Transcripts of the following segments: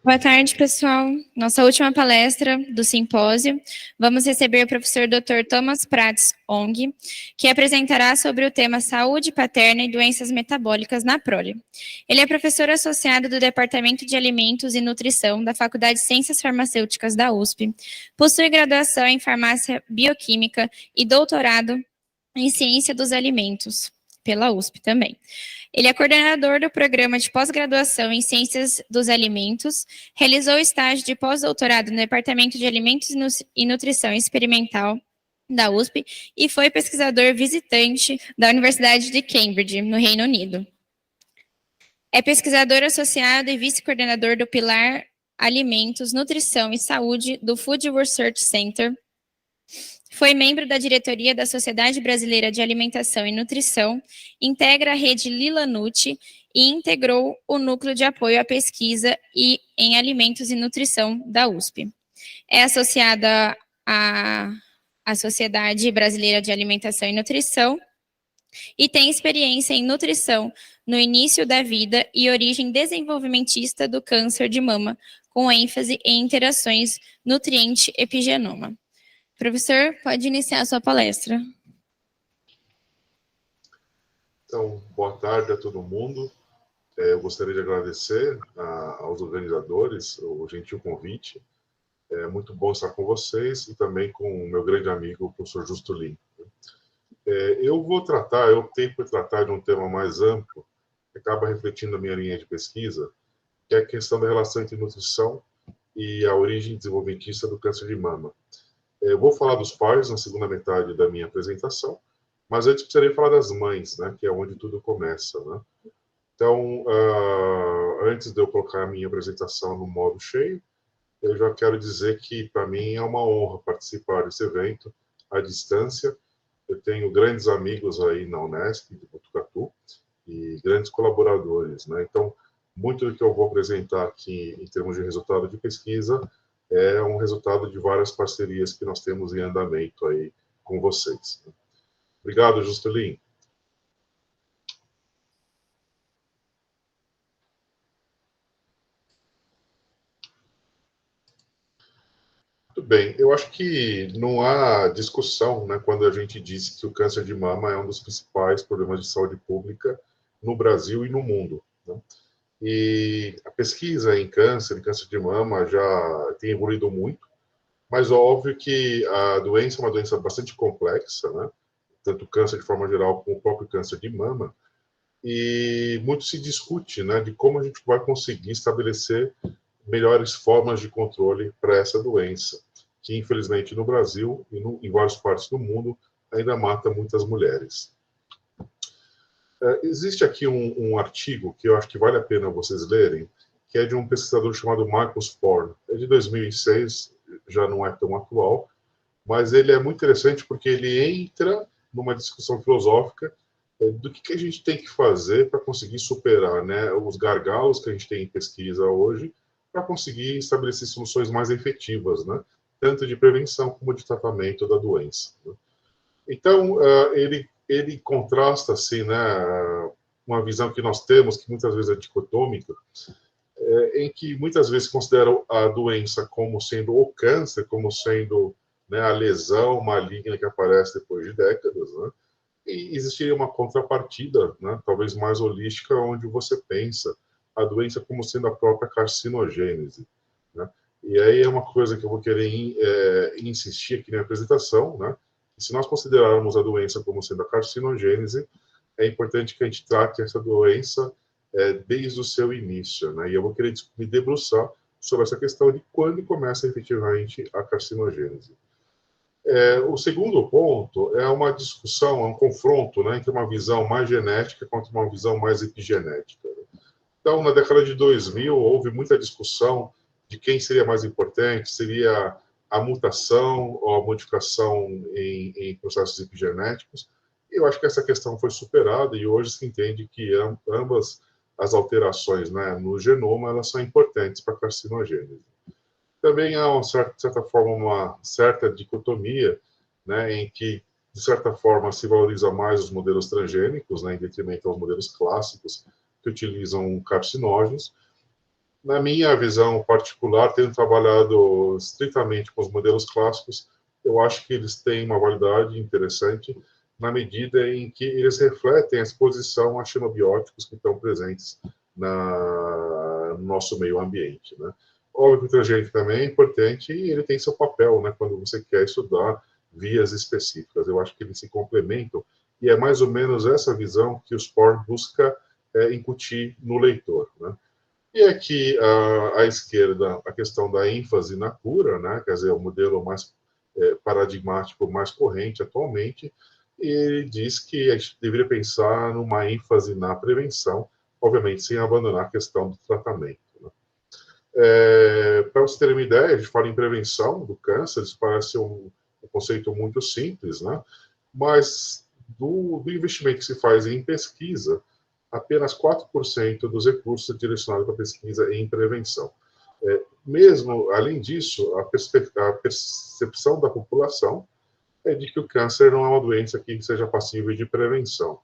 Boa tarde, pessoal. Nossa última palestra do simpósio, vamos receber o professor Dr. Thomas Prats Ong, que apresentará sobre o tema Saúde Paterna e Doenças Metabólicas na Prole. Ele é professor associado do Departamento de Alimentos e Nutrição da Faculdade de Ciências Farmacêuticas da USP, possui graduação em Farmácia Bioquímica e doutorado em Ciência dos Alimentos, pela USP também. Ele é coordenador do programa de pós-graduação em Ciências dos Alimentos, realizou estágio de pós-doutorado no Departamento de Alimentos e Nutrição Experimental da USP e foi pesquisador visitante da Universidade de Cambridge, no Reino Unido. É pesquisador associado e vice-coordenador do Pilar Alimentos, Nutrição e Saúde do Food Research Center. Foi membro da diretoria da Sociedade Brasileira de Alimentação e Nutrição, integra a rede Lilanut e integrou o núcleo de apoio à pesquisa em alimentos e nutrição da USP. É associada à Sociedade Brasileira de Alimentação e Nutrição e tem experiência em nutrição no início da vida e origem desenvolvimentista do câncer de mama, com ênfase em interações nutriente-epigenoma. Professor, pode iniciar a sua palestra. Então, boa tarde a todo mundo. Eu gostaria de agradecer aos organizadores o gentil convite. É muito bom estar com vocês e também com o meu grande amigo, o professor Justo Lin. Eu optei por tratar de um tema mais amplo, que acaba refletindo a minha linha de pesquisa, que é a questão da relação entre nutrição e a origem desenvolvimentista do câncer de mama. Eu vou falar dos pais na segunda metade da minha apresentação, mas antes precisarei falar das mães, né, que é onde tudo começa, né? Então, antes de eu colocar a minha apresentação no modo cheio, eu já quero dizer que, para mim, é uma honra participar desse evento à distância. Eu tenho grandes amigos aí na Unesp, de Botucatu, e grandes colaboradores, né? Então, muito do que eu vou apresentar aqui em termos de resultado de pesquisa é um resultado de várias parcerias que nós temos em andamento aí com vocês. Obrigado, Justelin. Muito bem, eu acho que não há discussão, né, quando a gente diz que o câncer de mama é um dos principais problemas de saúde pública no Brasil e no mundo, né? E a pesquisa em câncer de mama já tem evoluído muito, mas óbvio que a doença é uma doença bastante complexa, né? Tanto o câncer de forma geral como o próprio câncer de mama, e muito se discute, né, de como a gente vai conseguir estabelecer melhores formas de controle para essa doença, que infelizmente no Brasil e em várias partes do mundo ainda mata muitas mulheres. Existe aqui um artigo que eu acho que vale a pena vocês lerem, que é de um pesquisador chamado Marcus Porn. É de 2006, já não é tão atual, mas ele é muito interessante porque ele entra numa discussão filosófica do que a gente tem que fazer para conseguir superar, né, os gargalos que a gente tem em pesquisa hoje, para conseguir estabelecer soluções mais efetivas, né, tanto de prevenção como de tratamento da doença, né? Então, ele contrasta assim, né, uma visão que nós temos, que muitas vezes é dicotômica, em que muitas vezes consideram a doença como sendo o câncer, como sendo, né, a lesão maligna que aparece depois de décadas, né? E existiria uma contrapartida, né, talvez mais holística, onde você pensa a doença como sendo a própria carcinogênese, né? E aí é uma coisa que eu vou querer insistir aqui na apresentação, né? Se nós considerarmos a doença como sendo a carcinogênese, é importante que a gente trate essa doença desde o seu início, né? E eu vou querer me debruçar sobre essa questão de quando começa efetivamente a carcinogênese. O segundo ponto é uma discussão, é um confronto, né, entre uma visão mais genética contra uma visão mais epigenética. Então, na década de 2000, houve muita discussão de quem seria mais importante, seria a mutação ou a modificação em processos epigenéticos. Eu acho que essa questão foi superada e hoje se entende que ambas as alterações, né, no genoma, elas são importantes para a carcinogênese. Também há, de certa forma, uma certa dicotomia, né, em que, de certa forma, se valoriza mais os modelos transgênicos, né, em detrimento aos modelos clássicos, que utilizam carcinógenos. Na minha visão particular, tendo trabalhado estritamente com os modelos clássicos, eu acho que eles têm uma validade interessante na medida em que eles refletem a exposição a xenobióticos que estão presentes no nosso meio ambiente, né? Óbvio que o transgênico também é importante e ele tem seu papel, né, quando você quer estudar vias específicas. Eu acho que eles se complementam e é mais ou menos essa visão que o Sporn busca incutir no leitor, né? E aqui, à esquerda, a questão da ênfase na cura, né? Quer dizer, o modelo mais paradigmático, mais corrente atualmente, e ele diz que a gente deveria pensar numa ênfase na prevenção, obviamente sem abandonar a questão do tratamento, né? Para vocês terem uma ideia, a gente fala em prevenção do câncer, isso parece um conceito muito simples, né? Mas do investimento que se faz em pesquisa, apenas 4% dos recursos é direcionado para pesquisa em prevenção. Mesmo, além disso, a percepção da população é de que o câncer não é uma doença que seja passível de prevenção.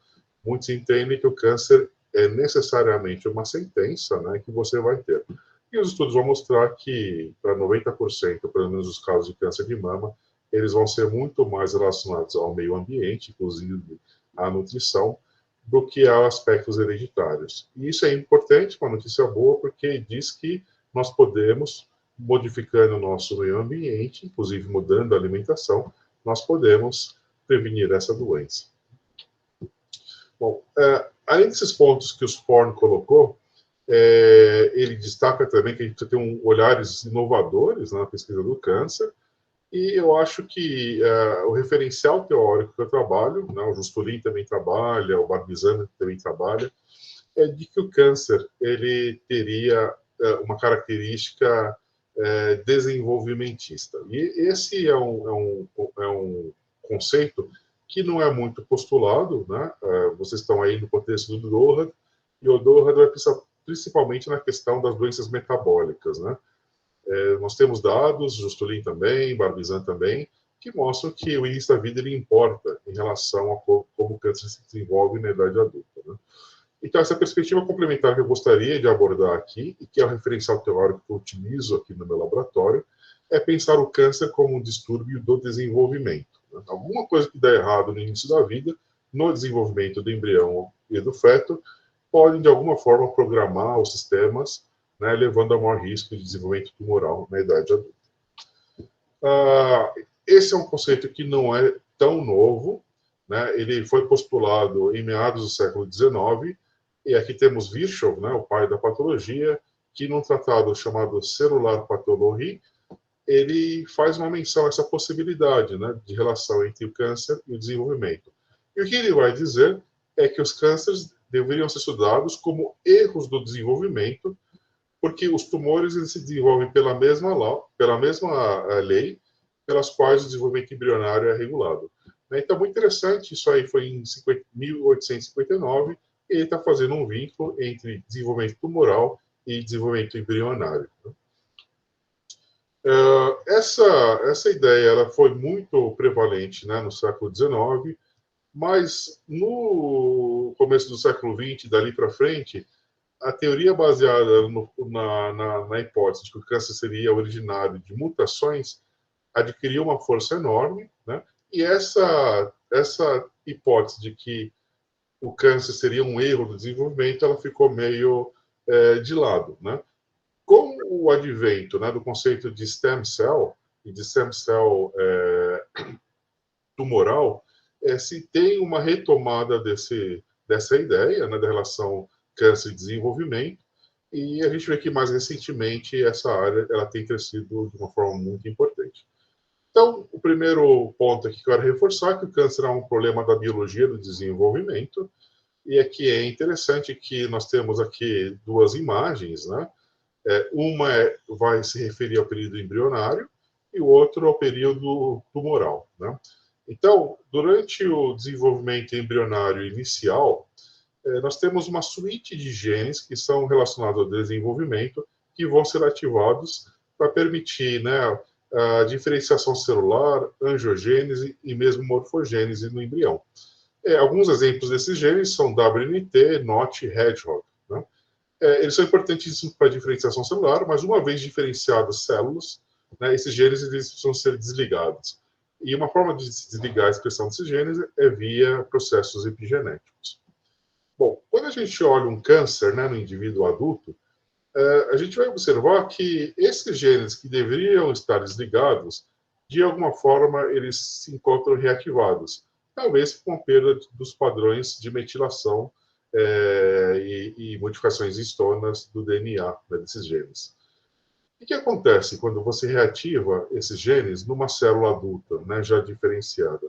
Muitos entendem que o câncer é necessariamente uma sentença, né, que você vai ter. E os estudos vão mostrar que, para 90%, pelo menos os casos de câncer de mama, eles vão ser muito mais relacionados ao meio ambiente, inclusive à nutrição, do que a aspectos hereditários. E isso é importante, uma notícia boa, porque diz que nós podemos, modificando o nosso meio ambiente, inclusive mudando a alimentação, nós podemos prevenir essa doença. Bom, além desses pontos que o Sporn colocou, ele destaca também que a gente precisa ter olhares inovadores na pesquisa do câncer, e eu acho que o referencial teórico que eu trabalho, né, o Justulin também trabalha, o Barbizan também trabalha, é de que o câncer ele teria uma característica desenvolvimentista. E esse é um conceito que não é muito postulado, né? Vocês estão aí no contexto do Dohad, e o Dohad vai pensar principalmente na questão das doenças metabólicas, né? Nós temos dados, Justulin também, Barbizan também, que mostram que o início da vida ele importa em relação a como o câncer se desenvolve na idade adulta, né? Então, essa perspectiva complementar que eu gostaria de abordar aqui, e que é o referencial teórico que eu utilizo aqui no meu laboratório, é pensar o câncer como um distúrbio do desenvolvimento, né? Alguma coisa que dá errado no início da vida, no desenvolvimento do embrião e do feto, podem, de alguma forma, programar os sistemas, né, levando a maior risco de desenvolvimento tumoral na idade adulta. Esse é um conceito que não é tão novo, né? Ele foi postulado em meados do século XIX, e aqui temos Virchow, né, o pai da patologia, que num tratado chamado Cellular Pathology, ele faz uma menção a essa possibilidade, né, de relação entre o câncer e o desenvolvimento. E o que ele vai dizer é que os cânceres deveriam ser estudados como erros do desenvolvimento, porque os tumores eles se desenvolvem pela mesma lei pelas quais o desenvolvimento embrionário é regulado. Então, muito interessante, isso aí foi em 1859, e ele está fazendo um vínculo entre desenvolvimento tumoral e desenvolvimento embrionário. Essa ideia ela foi muito prevalente, né, no século XIX, mas no começo do século XX, dali para frente, a teoria baseada na hipótese de que o câncer seria originário de mutações adquiriu uma força enorme, né? E essa hipótese de que o câncer seria um erro do desenvolvimento, ela ficou meio de lado, né? Com o advento, né, do conceito de stem cell e de stem cell tumoral, se tem uma retomada dessa ideia, né, da relação câncer e desenvolvimento, e a gente vê que mais recentemente essa área ela tem crescido de uma forma muito importante. Então, o primeiro ponto aqui que eu quero reforçar é que o câncer é um problema da biologia do desenvolvimento, e aqui é interessante que nós temos aqui duas imagens, né? Uma vai se referir ao período embrionário e o outro ao período tumoral, né? Então, durante o desenvolvimento embrionário inicial, nós temos uma suíte de genes que são relacionados ao desenvolvimento que vão ser ativados para permitir, né, a diferenciação celular, angiogênese e mesmo morfogênese no embrião. Alguns exemplos desses genes são WNT, NOT e Hedgehog, né? Eles são importantíssimos para a diferenciação celular, mas uma vez diferenciadas as células, né, esses genes eles precisam ser desligados. E uma forma de desligar a expressão desses genes é via processos epigenéticos. Bom, quando a gente olha um câncer, né, no indivíduo adulto, a gente vai observar que esses genes que deveriam estar desligados, de alguma forma, eles se encontram reativados, talvez com a perda dos padrões de metilação e modificações histonas do DNA, né, desses genes. O que acontece quando você reativa esses genes numa célula adulta, né, já diferenciada?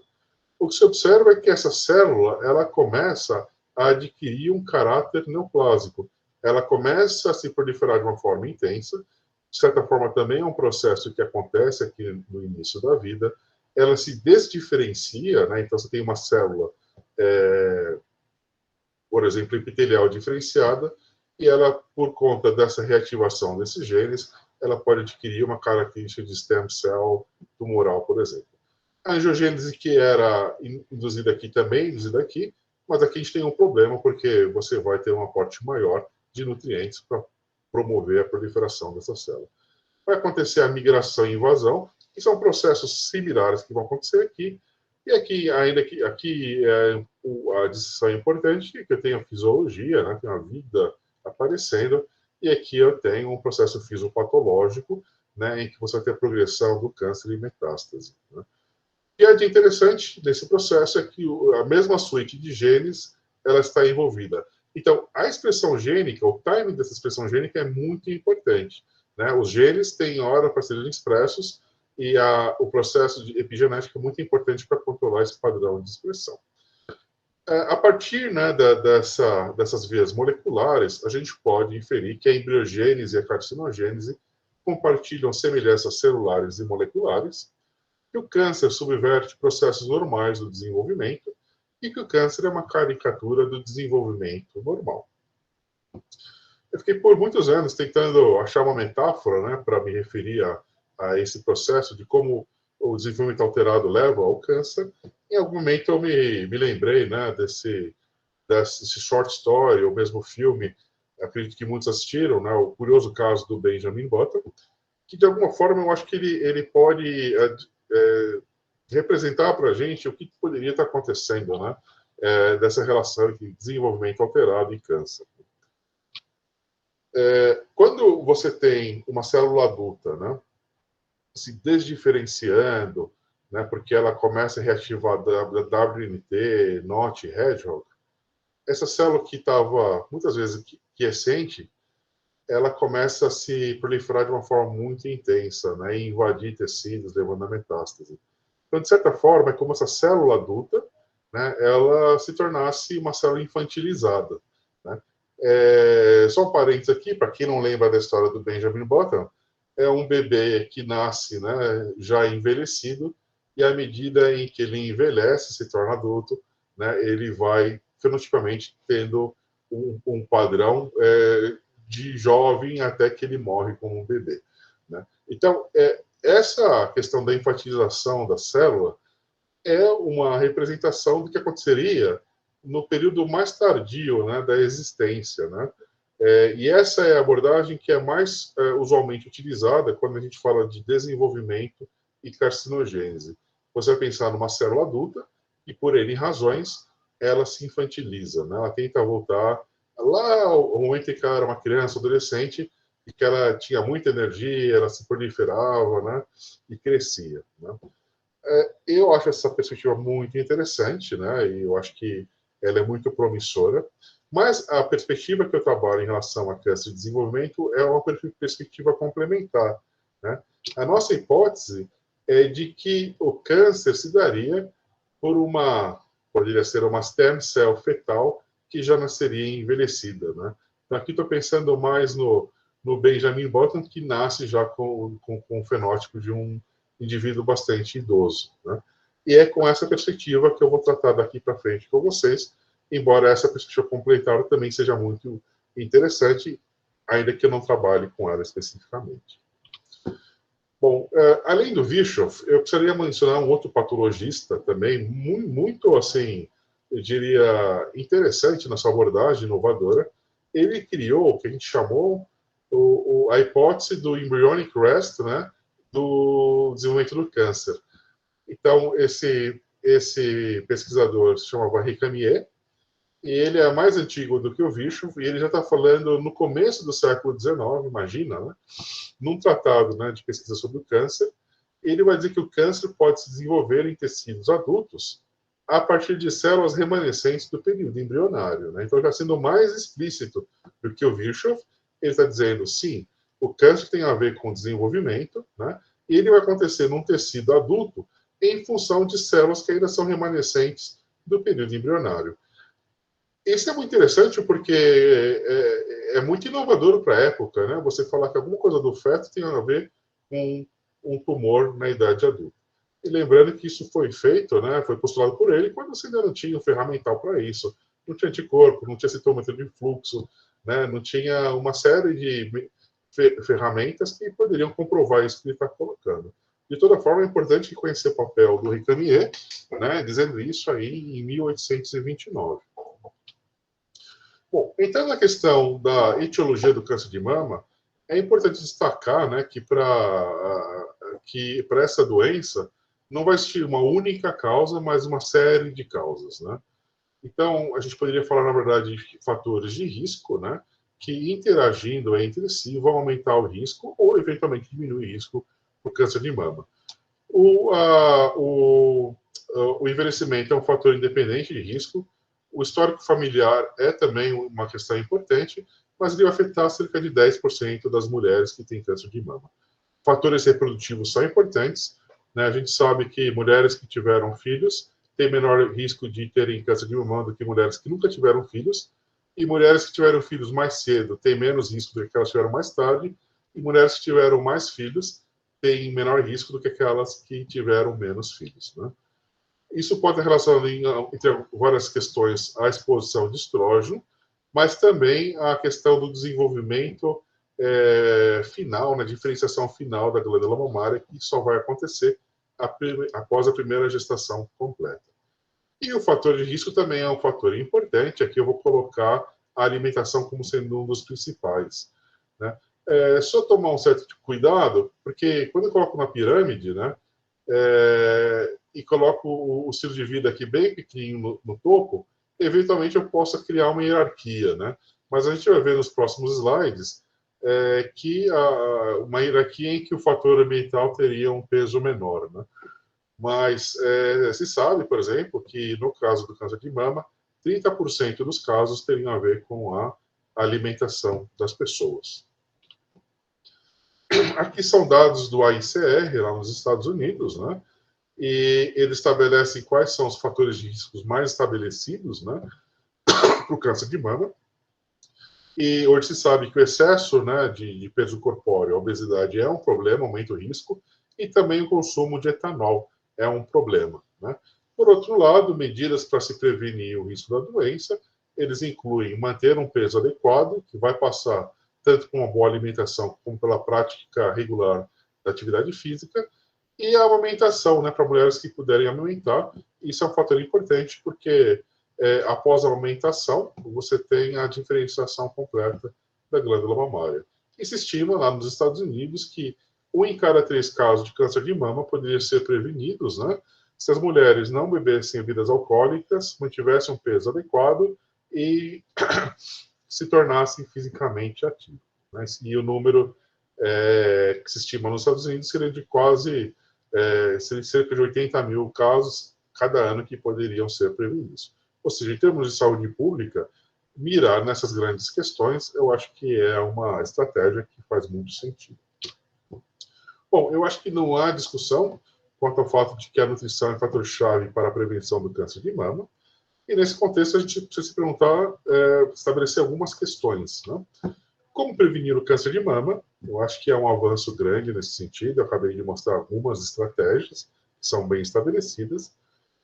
O que se observa é que essa célula ela começa a adquirir um caráter neoplásico. Ela começa a se proliferar de uma forma intensa. De certa forma, também é um processo que acontece aqui no início da vida. Ela se desdiferencia, né? Então, você tem uma célula, por exemplo, epitelial diferenciada, e ela, por conta dessa reativação desses genes, ela pode adquirir uma característica de stem cell tumoral, por exemplo. A angiogênese que era induzida aqui também, induzida aqui, mas aqui a gente tem um problema, porque você vai ter um aporte maior de nutrientes para promover a proliferação dessa célula. Vai acontecer a migração e invasão, que são processos similares que vão acontecer aqui, e aqui, ainda que aqui a distinção é importante, que eu tenho a fisiologia, né, tem a vida aparecendo, e aqui eu tenho um processo fisiopatológico, né, em que você vai ter a progressão do câncer e metástase. Né. E o que é interessante desse processo é que a mesma suíte de genes ela está envolvida. Então, a expressão gênica, o timing dessa expressão gênica é muito importante. Né? Os genes têm hora para serem expressos e o processo de epigenética é muito importante para controlar esse padrão de expressão. A partir, né, dessas vias moleculares, a gente pode inferir que a embriogênese e a carcinogênese compartilham semelhanças celulares e moleculares, que o câncer subverte processos normais do desenvolvimento e que o câncer é uma caricatura do desenvolvimento normal. Eu fiquei por muitos anos tentando achar uma metáfora, né, para me referir a esse processo de como o desenvolvimento alterado leva ao câncer. Em algum momento eu me lembrei, né, desse short story, ou mesmo filme, acredito que muitos assistiram, né, o curioso caso do Benjamin Button, que de alguma forma eu acho que ele pode representar para a gente o que poderia estar acontecendo, né, dessa relação entre desenvolvimento alterado e câncer. Quando você tem uma célula adulta, né, se desdiferenciando, né, porque ela começa a reativar WNT, NOT, Hedgehog, essa célula que estava muitas vezes quiescente, ela começa a se proliferar de uma forma muito intensa, né, e invadir tecidos, levando a metástase. Então, de certa forma, é como essa célula adulta, né, ela se tornasse uma célula infantilizada. Né? Só um parênteses aqui, para quem não lembra da história do Benjamin Button, é um bebê que nasce, né, já envelhecido, e à medida em que ele envelhece, se torna adulto, né, ele vai fenotipamente tendo um padrão de jovem até que ele morre como um bebê. Né? Então, essa questão da infantilização da célula é uma representação do que aconteceria no período mais tardio, né, da existência. Né? E essa é a abordagem que é mais usualmente utilizada quando a gente fala de desenvolvimento e carcinogênese. Você vai pensar numa célula adulta e, por N razões, ela se infantiliza. Né? Ela tenta voltar lá ao momento em que ela era uma criança, adolescente, e que ela tinha muita energia, ela se proliferava, né, e crescia. Né? Eu acho essa perspectiva muito interessante, né, e eu acho que ela é muito promissora, mas a perspectiva que eu trabalho em relação a câncer de desenvolvimento é uma perspectiva complementar. Né? A nossa hipótese é de que o câncer se daria por poderia ser uma stem cell fetal que já nasceria envelhecida. Né? Então, aqui estou pensando mais no Benjamin Button, que nasce já com o fenótipo de um indivíduo bastante idoso. Né? E é com essa perspectiva que eu vou tratar daqui para frente com vocês, embora essa perspectiva complementar também seja muito interessante, ainda que eu não trabalhe com ela especificamente. Bom, além do Bischoff, eu precisaria mencionar um outro patologista também, muito assim, eu diria, interessante nessa abordagem inovadora, ele criou o que a gente chamou a hipótese do embryonic rest, né, do desenvolvimento do câncer. Então, esse pesquisador se chamava Recamier, e ele é mais antigo do que o Virchow, e ele já está falando no começo do século XIX, imagina, né, num tratado, né, de pesquisa sobre o câncer. Ele vai dizer que o câncer pode se desenvolver em tecidos adultos a partir de células remanescentes do período embrionário, né? Então, já sendo mais explícito do que o Virchow, ele está dizendo, sim, o câncer tem a ver com desenvolvimento, né? E ele vai acontecer num tecido adulto em função de células que ainda são remanescentes do período embrionário. Isso é muito interessante porque é muito inovador para a época, né? Você falar que alguma coisa do feto tem a ver com um tumor na idade adulta. E lembrando que isso foi feito, né, foi postulado por ele quando você ainda não tinha um ferramental para isso. Não tinha anticorpo, não tinha citômetro de fluxo, né, não tinha uma série de ferramentas que poderiam comprovar isso que ele está colocando. De toda forma, é importante conhecer o papel do Recamier, né, dizendo isso aí em 1829. Bom, entrando na questão da etiologia do câncer de mama, é importante destacar, né, que para essa doença não vai existir uma única causa, mas uma série de causas, né? Então, a gente poderia falar, na verdade, de fatores de risco, né, que interagindo entre si vão aumentar o risco ou, eventualmente, diminuir o risco por câncer de mama. O envelhecimento é um fator independente de risco. O histórico familiar é também uma questão importante, mas ele vai afetar cerca de 10% das mulheres que têm câncer de mama. Fatores reprodutivos são importantes, né? A gente sabe que mulheres que tiveram filhos têm menor risco de terem câncer de mama do que mulheres que nunca tiveram filhos, e mulheres que tiveram filhos mais cedo têm menos risco do que aquelas que tiveram mais tarde, e mulheres que tiveram mais filhos têm menor risco do que aquelas que tiveram menos filhos, né? Isso pode relacionar entre várias questões a exposição de estrógeno, mas também a questão do desenvolvimento final, na diferenciação final da glândula mamária, que só vai acontecer após a primeira gestação completa. E o fator de risco também é um fator importante. Aqui eu vou colocar a alimentação como sendo um dos principais, né? Só tomar um certo cuidado, porque quando eu coloco na pirâmide, né, e coloco o estilo de vida aqui bem pequenininho no topo, eventualmente eu possa criar uma hierarquia, né? Mas a gente vai ver nos próximos slides que uma hierarquia em que o fator ambiental teria um peso menor, né? Mas se sabe, por exemplo, que no caso do câncer de mama, 30% dos casos teriam a ver com a alimentação das pessoas. Aqui são dados do AICR, lá nos Estados Unidos, né? E ele estabelece quais são os fatores de riscos mais estabelecidos, né, para o câncer de mama. E hoje se sabe que o excesso, né, de peso corpóreo, a obesidade é um problema, aumenta o risco, e também o consumo de etanol é um problema, né? Por outro lado, medidas para se prevenir o risco da doença, eles incluem manter um peso adequado, que vai passar tanto com uma boa alimentação como pela prática regular da atividade física, e a amamentação, né, para mulheres que puderem amamentar. Isso é um fator importante, porque após a amamentação, você tem a diferenciação completa da glândula mamária. E se estima lá nos Estados Unidos que 1 em cada 3 casos de câncer de mama poderiam ser prevenidos, né, se as mulheres não bebessem bebidas alcoólicas, mantivessem um peso adequado e se tornassem fisicamente ativos, né? E o número que se estima nos Estados Unidos seria de quase cerca de 80 mil casos cada ano que poderiam ser prevenidos. Ou seja, em termos de saúde pública, mirar nessas grandes questões, eu acho que é uma estratégia que faz muito sentido. Bom, eu acho que não há discussão quanto ao fato de que a nutrição é fator-chave para a prevenção do câncer de mama. E nesse contexto, a gente precisa se perguntar, estabelecer algumas questões, né? Como prevenir o câncer de mama? Eu acho que é um avanço grande nesse sentido. Eu acabei de mostrar algumas estratégias que são bem estabelecidas.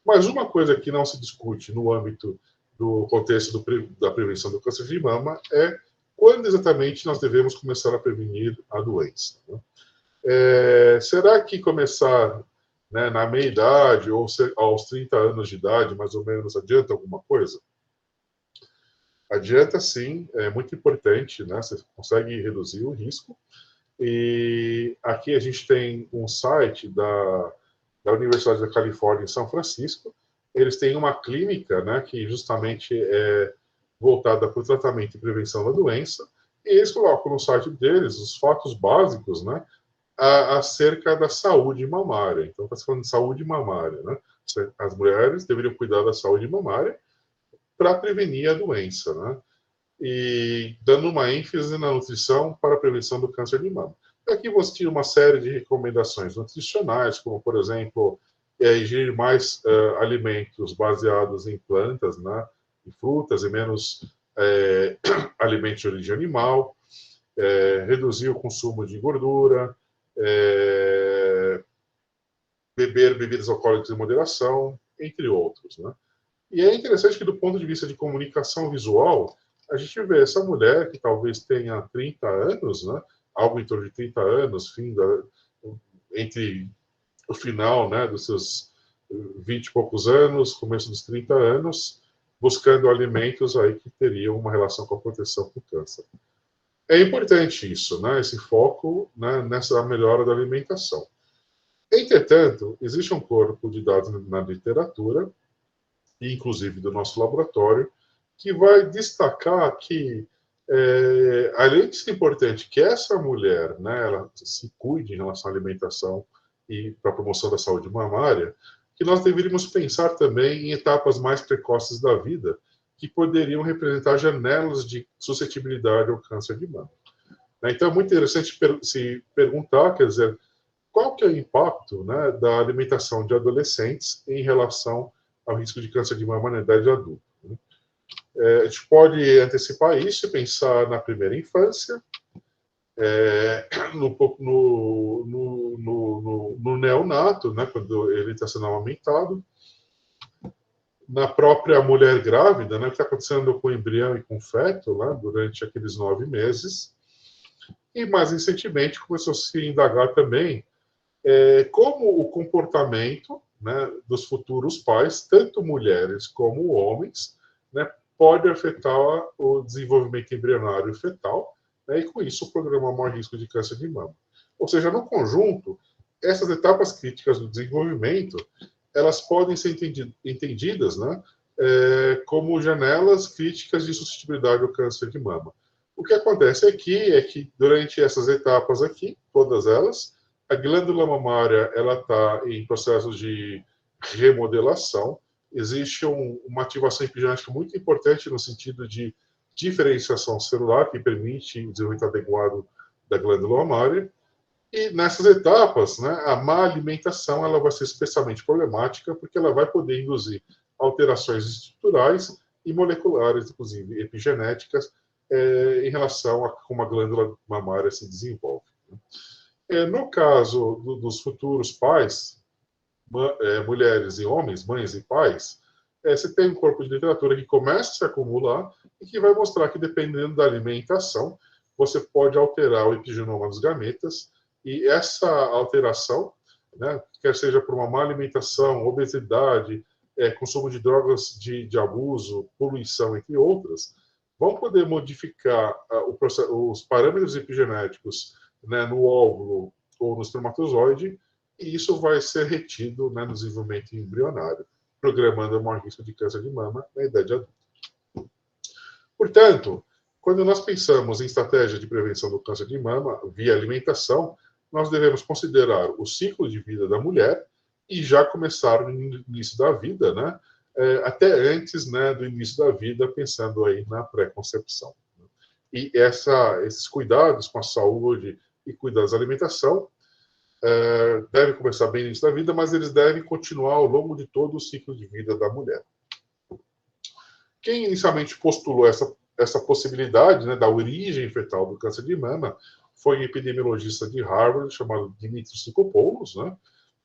Mas uma coisa que não se discute no âmbito do contexto da prevenção do câncer de mama é quando exatamente nós devemos começar a prevenir a doença, né? Será que começar, né, na meia-idade ou aos 30 anos de idade, mais ou menos, adianta alguma coisa? Adianta sim, é muito importante, né? Você consegue reduzir o risco. E aqui a gente tem um site da Universidade da Califórnia em São Francisco. Eles têm uma clínica, né, que justamente é voltada para o tratamento e prevenção da doença. E eles colocam no site deles os fatos básicos, né, acerca da saúde mamária. Então, está falando de saúde mamária, né? As mulheres deveriam cuidar da saúde mamária para prevenir a doença, né? E dando uma ênfase na nutrição para a prevenção do câncer de mama. Aqui você tinha uma série de recomendações nutricionais, como, por exemplo, ingerir mais alimentos baseados em plantas, né, em frutas e menos alimentos de origem animal, reduzir o consumo de gordura, beber bebidas alcoólicas em moderação, entre outros, né? E é interessante que, do ponto de vista de comunicação visual, a gente vê essa mulher que talvez tenha 30 anos, né? Algo em torno de 30 anos, entre o final, né, dos seus 20 e poucos anos, começo dos 30 anos, buscando alimentos aí que teriam uma relação com a proteção do câncer. É importante isso, né, esse foco, né, nessa melhora da alimentação. Entretanto, existe um corpo de dados na literatura, inclusive do nosso laboratório, que vai destacar que, além de ser importante que essa mulher, né, ela se cuide em relação à alimentação e para a promoção da saúde mamária, que nós deveríamos pensar também em etapas mais precoces da vida, que poderiam representar janelas de suscetibilidade ao câncer de mama. Então, é muito interessante se perguntar, quer dizer, qual que é o impacto, né, da alimentação de adolescentes em relação ao risco de câncer de mama na idade adulta. A gente pode antecipar isso e pensar na primeira infância, no neonato, né, quando ele está sendo amamentado, na própria mulher grávida, né, o que está acontecendo com o embrião e com o feto, né, durante aqueles 9 meses, e mais recentemente começou a se indagar também como o comportamento, né, dos futuros pais, tanto mulheres como homens, né, pode afetar o desenvolvimento embrionário fetal, né, e com isso programar maior risco de câncer de mama. Ou seja, no conjunto, essas etapas críticas do desenvolvimento, elas podem ser entendidas, né, como janelas críticas de suscetibilidade ao câncer de mama. O que acontece aqui é que durante essas etapas aqui, todas elas, a glândula mamária ela está em processo de remodelação. Existe uma ativação epigenética muito importante no sentido de diferenciação celular, que permite o desenvolvimento adequado da glândula mamária. E nessas etapas, né, a má alimentação ela vai ser especialmente problemática, porque ela vai poder induzir alterações estruturais e moleculares, inclusive epigenéticas, em relação a como a glândula mamária se desenvolve. No caso dos futuros pais, mulheres e homens, mães e pais, você tem um corpo de literatura que começa a se acumular e que vai mostrar que, dependendo da alimentação, você pode alterar o epigenoma dos gametas, e essa alteração, né, quer seja por uma má alimentação, obesidade, consumo de drogas de abuso, poluição, entre outras, vão poder modificar os parâmetros epigenéticos, né, no óvulo ou no espermatozoide, e isso vai ser retido, né, no desenvolvimento embrionário, programando o maior risco de câncer de mama na idade adulta. Portanto, quando nós pensamos em estratégia de prevenção do câncer de mama via alimentação, nós devemos considerar o ciclo de vida da mulher e já começar no início da vida, né, até antes, né, do início da vida, pensando aí na pré-concepção. E esses cuidados com a saúde e cuidados da alimentação devem começar bem no início da vida, mas eles devem continuar ao longo de todo o ciclo de vida da mulher. Quem inicialmente postulou essa possibilidade, né, da origem fetal do câncer de mama foi um epidemiologista de Harvard chamado Dimitris Tsikoupoulos, né?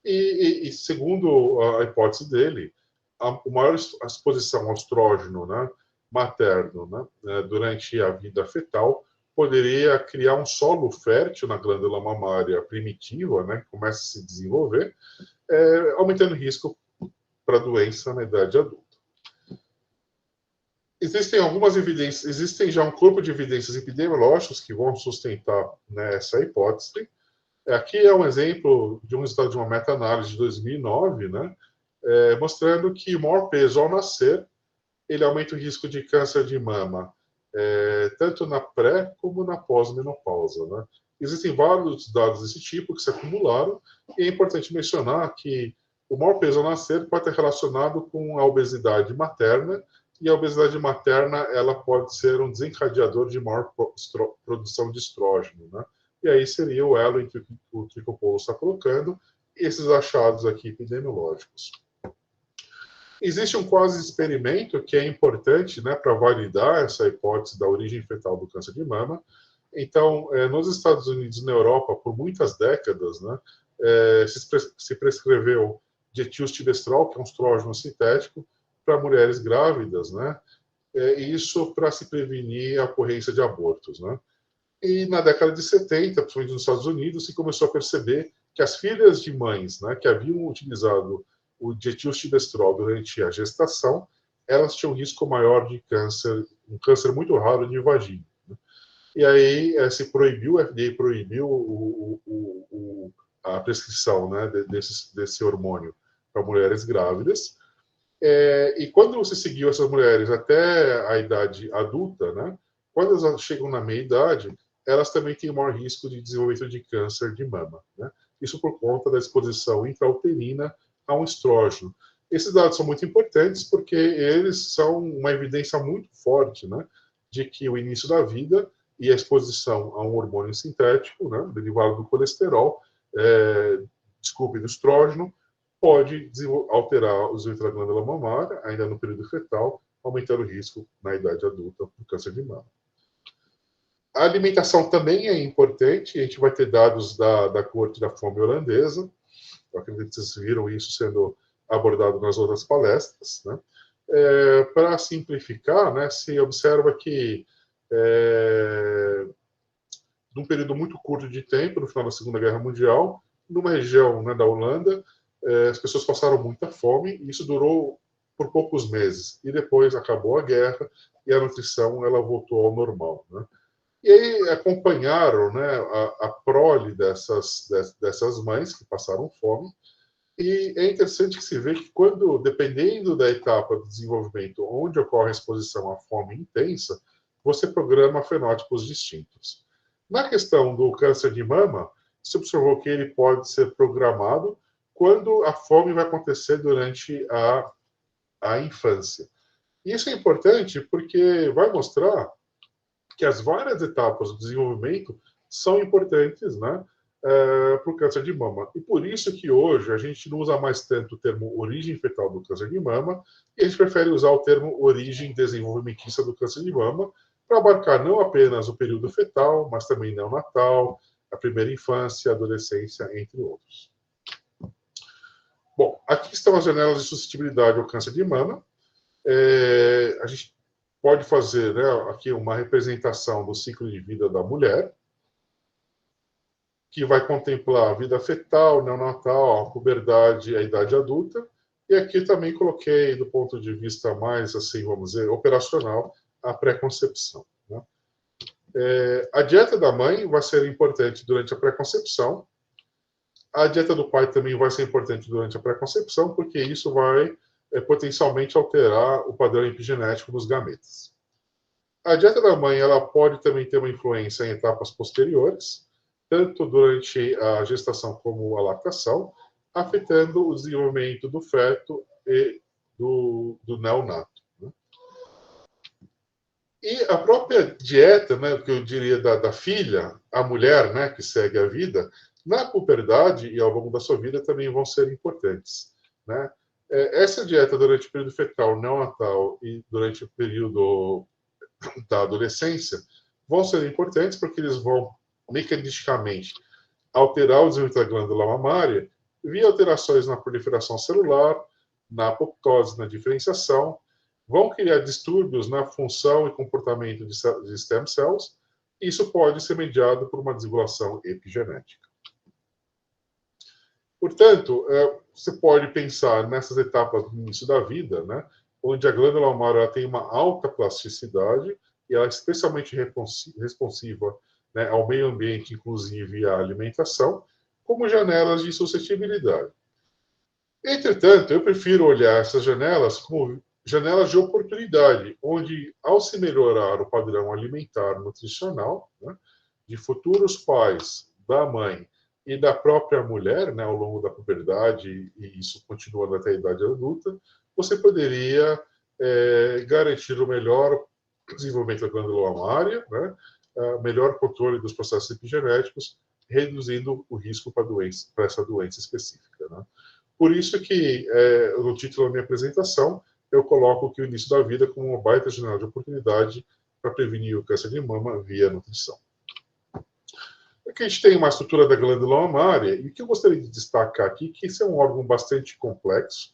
E segundo a hipótese dele, a maior exposição ao estrógeno, né, materno, né, durante a vida fetal poderia criar um solo fértil na glândula mamária primitiva, né, que começa a se desenvolver, aumentando o risco para a doença na idade adulta. Existem algumas evidências, existem já um corpo de evidências epidemiológicas que vão sustentar, né, essa hipótese. Aqui é um exemplo de um resultado de uma meta-análise de 2009, né, mostrando que o maior peso ao nascer, ele aumenta o risco de câncer de mama, tanto na pré como na pós-menopausa, né. Existem vários dados desse tipo que se acumularam, e é importante mencionar que o maior peso ao nascer pode estar relacionado com a obesidade materna, e a obesidade materna ela pode ser um desencadeador de maior produção de estrógeno, né? E aí seria o elo entre o que o Paulo está colocando e esses achados aqui epidemiológicos. Existe um quase experimento que é importante, né, para validar essa hipótese da origem fetal do câncer de mama. Então, nos Estados Unidos e na Europa, por muitas décadas, né, se prescreveu dietilstibestrol, que é um estrógeno sintético, para mulheres grávidas, né? Isso para se prevenir a ocorrência de abortos, né? E na década de 70, principalmente nos Estados Unidos, se começou a perceber que as filhas de mães, né, que haviam utilizado o dietilstibestrol durante a gestação, elas tinham risco maior de câncer, um câncer muito raro de vagina. Né? E aí se proibiu, o FDA proibiu a prescrição, né, desse hormônio para mulheres grávidas. E quando você seguiu essas mulheres até a idade adulta, né, quando elas chegam na meia-idade, elas também têm o maior risco de desenvolvimento de câncer de mama. Né? Isso por conta da exposição intrauterina a um estrógeno. Esses dados são muito importantes porque eles são uma evidência muito forte, né, de que o início da vida e a exposição a um hormônio sintético, né, derivado do colesterol, do estrógeno, pode alterar o desenvolvimento da glândula mamária, ainda no período fetal, aumentando o risco na idade adulta do câncer de mama. A alimentação também é importante, a gente vai ter dados da corte da fome holandesa, eu acredito que vocês viram isso sendo abordado nas outras palestras, né? Para simplificar, né, se observa que, num período muito curto de tempo, no final da Segunda Guerra Mundial, numa região, né, da Holanda, as pessoas passaram muita fome, e isso durou por poucos meses. E depois acabou a guerra e a nutrição ela voltou ao normal. Né? E aí acompanharam, né, a prole dessas mães que passaram fome. E é interessante que se vê que quando, dependendo da etapa do desenvolvimento onde ocorre a exposição à fome intensa, você programa fenótipos distintos. Na questão do câncer de mama, se observou que ele pode ser programado quando a fome vai acontecer durante a infância. Isso é importante porque vai mostrar que as várias etapas do desenvolvimento são importantes, né, para o câncer de mama. E por isso que hoje a gente não usa mais tanto o termo origem fetal do câncer de mama, e a gente prefere usar o termo origem desenvolvimentista do câncer de mama, para abarcar não apenas o período fetal, mas também neonatal, a primeira infância, a adolescência, entre outros. Bom, aqui estão as janelas de suscetibilidade ao câncer de mama. A gente pode fazer, né, aqui uma representação do ciclo de vida da mulher, que vai contemplar a vida fetal, neonatal, a puberdade e a idade adulta. E aqui também coloquei, do ponto de vista mais, assim, vamos dizer, operacional, a pré-concepção. Né? A dieta da mãe vai ser importante durante a pré-concepção. A dieta do pai também vai ser importante durante a pré-concepção, porque isso vai potencialmente alterar o padrão epigenético dos gametas. A dieta da mãe ela pode também ter uma influência em etapas posteriores, tanto durante a gestação como a lactação, afetando o desenvolvimento do feto e do neonato. Né? E a própria dieta, né, que eu diria da filha, a mulher, né, que segue a vida, na puberdade e ao longo da sua vida também vão ser importantes. Né? Essa dieta durante o período fetal, neonatal e durante o período da adolescência vão ser importantes porque eles vão mecanisticamente alterar o desenvolvimento da glândula mamária via alterações na proliferação celular, na apoptose, na diferenciação, vão criar distúrbios na função e comportamento de stem cells, e isso pode ser mediado por uma desregulação epigenética. Portanto, você pode pensar nessas etapas do início da vida, né, onde a glândula mamária tem uma alta plasticidade e ela é especialmente responsiva, né, ao meio ambiente, inclusive à alimentação, como janelas de suscetibilidade. Entretanto, eu prefiro olhar essas janelas como janelas de oportunidade, onde, ao se melhorar o padrão alimentar nutricional, né, de futuros pais, da mãe e da própria mulher, né, ao longo da puberdade, e isso continuando até a idade adulta, você poderia garantir o melhor desenvolvimento da glândula mamária, né, melhor controle dos processos epigenéticos, reduzindo o risco para essa doença específica. Né? Por isso que, no título da minha apresentação, eu coloco que o início da vida como uma baita janela de oportunidade para prevenir o câncer de mama via nutrição. Aqui a gente tem uma estrutura da glândula mamária, e o que eu gostaria de destacar aqui é que esse é um órgão bastante complexo.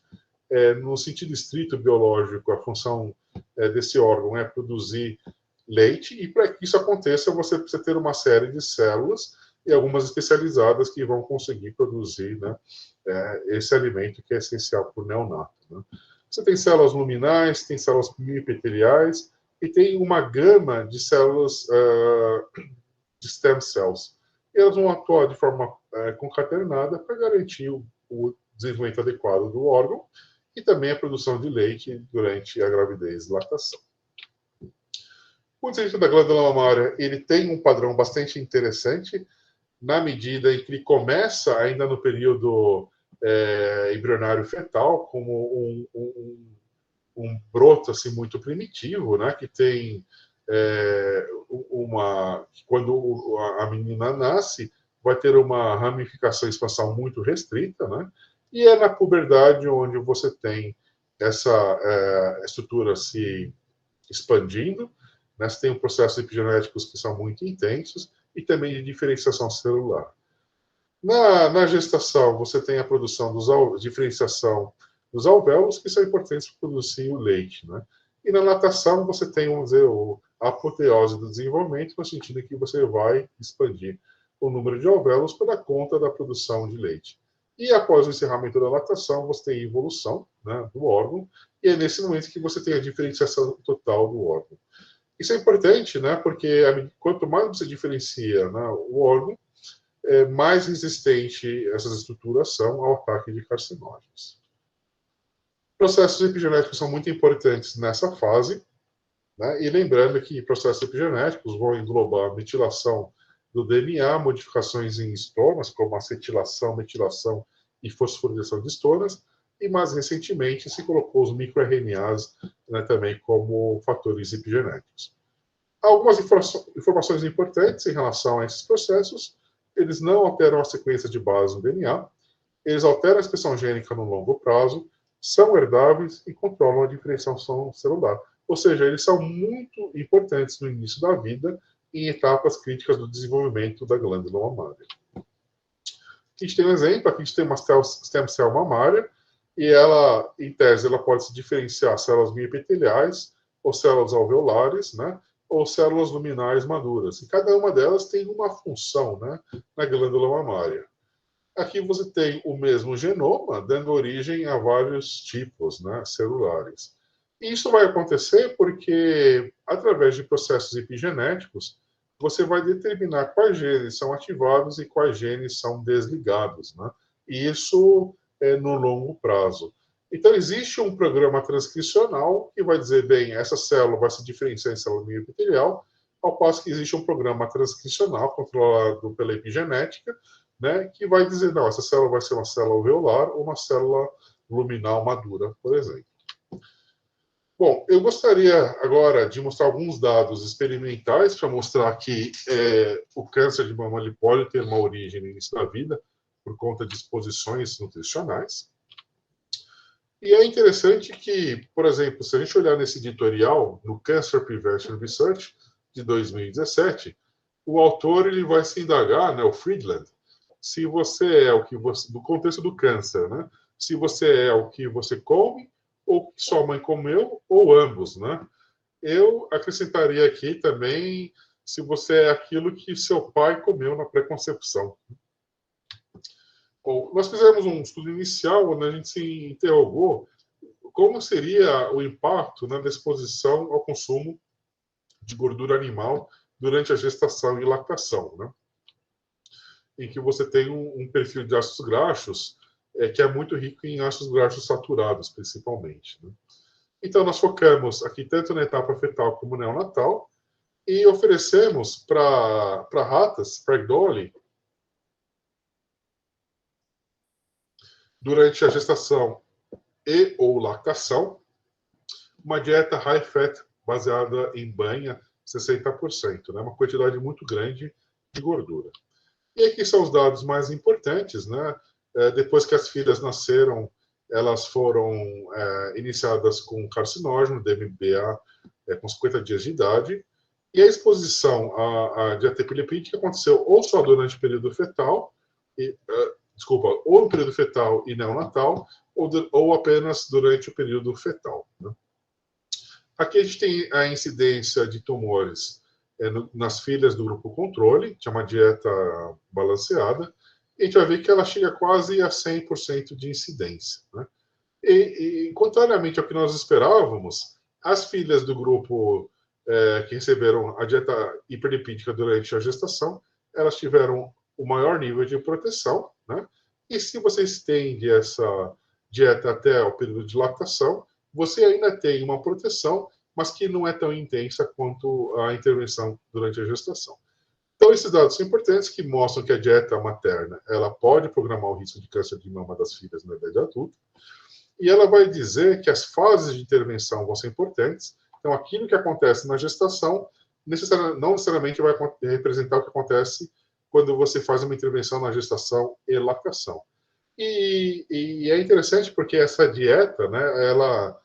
No sentido estrito biológico, a função desse órgão é produzir leite, e para que isso aconteça, você precisa ter uma série de células, e algumas especializadas que vão conseguir produzir, né, esse alimento que é essencial para o neonato. Né? Você tem células luminais, tem células epiteliais, e tem uma gama de células de stem cells. E elas vão atuar de forma concatenada para garantir o desenvolvimento adequado do órgão e também a produção de leite durante a gravidez e lactação. O desenvolvimento da glândula mamária ele tem um padrão bastante interessante, na medida em que ele começa ainda no período embrionário fetal, como um broto assim, muito primitivo, né, que tem quando a menina nasce, vai ter uma ramificação e expansão muito restrita, né, e é na puberdade onde você tem essa estrutura se expandindo, né, você tem processos epigenéticos que são muito intensos e também de diferenciação celular. Na gestação, você tem a produção diferenciação dos alvéolos, que são importantes para produzir o leite. Né? E na lactação, você tem, vamos dizer, a apoteose do desenvolvimento, no sentido em que você vai expandir o número de alvéolos para dar conta da produção de leite. E após o encerramento da lactação, você tem a evolução, né, do órgão, e é nesse momento que você tem a diferenciação total do órgão. Isso é importante, né, porque quanto mais você diferencia, né, o órgão, mais resistente essas estruturas são ao ataque de carcinógenos. Processos epigenéticos são muito importantes nessa fase, né, e lembrando que processos epigenéticos vão englobar metilação do DNA, modificações em histonas, como acetilação, metilação e fosforilação de histonas, e mais recentemente se colocou os microRNAs, né, também como fatores epigenéticos. Algumas informações importantes em relação a esses processos: eles não alteram a sequência de base do DNA, eles alteram a expressão gênica no longo prazo, são herdáveis e controlam a diferenciação celular. Ou seja, eles são muito importantes no início da vida, em etapas críticas do desenvolvimento da glândula mamária. Aqui a gente tem um exemplo, aqui a gente tem uma stem cell mamária, e ela, em tese, ela pode se diferenciar células mioepiteliais ou células alveolares, né, ou células luminais maduras. E cada uma delas tem uma função, né, na glândula mamária. Aqui você tem o mesmo genoma, dando origem a vários tipos, né, celulares. E isso vai acontecer porque, através de processos epigenéticos, você vai determinar quais genes são ativados e quais genes são desligados, né? E isso é no longo prazo. Então, existe um programa transcricional que vai dizer, bem, essa célula vai se diferenciar em célula mioepitelial, ao passo que existe um programa transcricional controlado pela epigenética, né, que vai dizer, não, essa célula vai ser uma célula alveolar ou uma célula luminal madura, por exemplo. Bom, eu gostaria agora de mostrar alguns dados experimentais para mostrar que o câncer de mama ele pode ter uma origem no início da vida por conta de exposições nutricionais. E é interessante que, por exemplo, se a gente olhar nesse editorial, no Cancer Prevention Research, de 2017, o autor ele vai se indagar, né, o Friedland, se você é o que você, do contexto do câncer, né, se você é o que você come, ou que sua mãe comeu, ou ambos, né? Eu acrescentaria aqui também se você é aquilo que seu pai comeu na pré-concepção. Bom, nós fizemos um estudo inicial onde a gente se interrogou como seria o impacto, né, da exposição ao consumo de gordura animal durante a gestação e lactação, né? Em que você tem um perfil de ácidos graxos que é muito rico em ácidos graxos saturados, principalmente, né? Então, nós focamos aqui tanto na etapa fetal como neonatal e oferecemos para ratas, para Dolly, durante a gestação e ou lactação, uma dieta high fat baseada em banha, 60%, né? Uma quantidade muito grande de gordura. E aqui são os dados mais importantes, né? Depois que as filhas nasceram, elas foram iniciadas com carcinógeno, DMBA, com 50 dias de idade, e a exposição à dieta epilipídica aconteceu ou só durante o período fetal, ou no período fetal e neonatal, ou apenas durante o período fetal, né? Aqui a gente tem a incidência de tumores nas filhas do grupo controle, que é uma dieta balanceada, e a gente vai ver que ela chega quase a 100% de incidência, né? E, contrariamente ao que nós esperávamos, as filhas do grupo que receberam a dieta hiperlipídica durante a gestação, elas tiveram o maior nível de proteção, né? E se você estende essa dieta até o período de lactação, você ainda tem uma proteção, mas que não é tão intensa quanto a intervenção durante a gestação. Então, esses dados são importantes, que mostram que a dieta materna ela pode programar o risco de câncer de mama das filhas na idade adulta, e ela vai dizer que as fases de intervenção vão ser importantes. Então, aquilo que acontece na gestação não necessariamente vai representar o que acontece quando você faz uma intervenção na gestação e lactação. E é interessante porque essa dieta, né, ela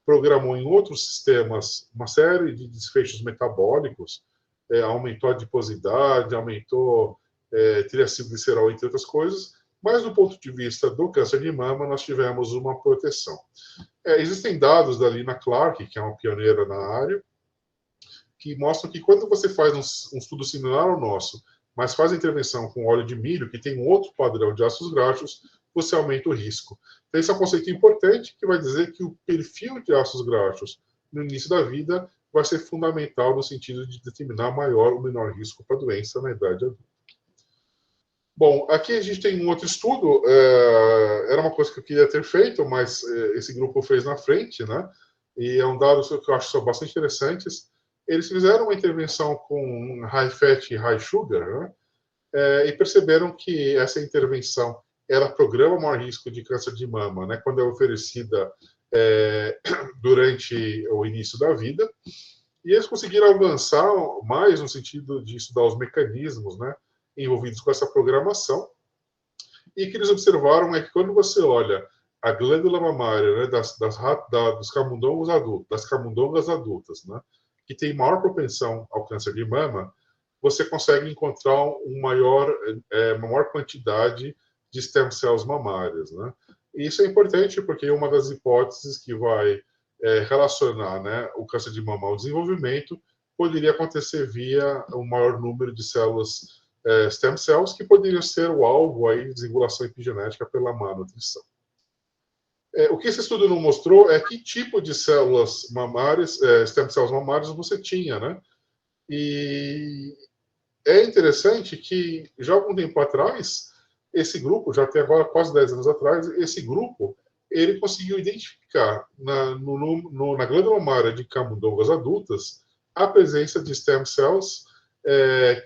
programou em outros sistemas uma série de desfechos metabólicos, aumentou a adiposidade, aumentou triacilglicerol, entre outras coisas, mas do ponto de vista do câncer de mama, nós tivemos uma proteção. Existem dados da Lina Clark, que é uma pioneira na área, que mostram que quando você faz um estudo similar ao nosso, mas faz a intervenção com óleo de milho, que tem um outro padrão de ácidos graxos, você aumenta o risco. Então, esse é um conceito importante que vai dizer que o perfil de ácidos graxos no início da vida vai ser fundamental no sentido de determinar maior ou menor risco para a doença na idade adulta. Bom, aqui a gente tem um outro estudo, era uma coisa que eu queria ter feito, mas esse grupo fez na frente, né? E é um dado que eu acho são bastante interessantes. Eles fizeram uma intervenção com high fat e high sugar, né? E perceberam que essa intervenção ela programa o maior risco de câncer de mama, né, quando é oferecida durante o início da vida. E eles conseguiram avançar mais no sentido de estudar os mecanismos, né, envolvidos com essa programação. E o que eles observaram é que quando você olha a glândula mamária, né, dos camundongas adultas, né, que tem maior propensão ao câncer de mama, você consegue encontrar uma maior quantidade de stem cells mamárias, né? E isso é importante porque uma das hipóteses que vai relacionar, né, o câncer de mama ao desenvolvimento poderia acontecer via um maior número de células stem cells que poderiam ser o alvo aí de desregulação epigenética pela má nutrição. O que esse estudo não mostrou é que tipo de células mamárias, stem cells mamárias você tinha, né? E é interessante que já há algum tempo atrás esse grupo, já tem agora quase 10 anos atrás, esse grupo, ele conseguiu identificar na glândula mamária de camundongas adultas a presença de stem cells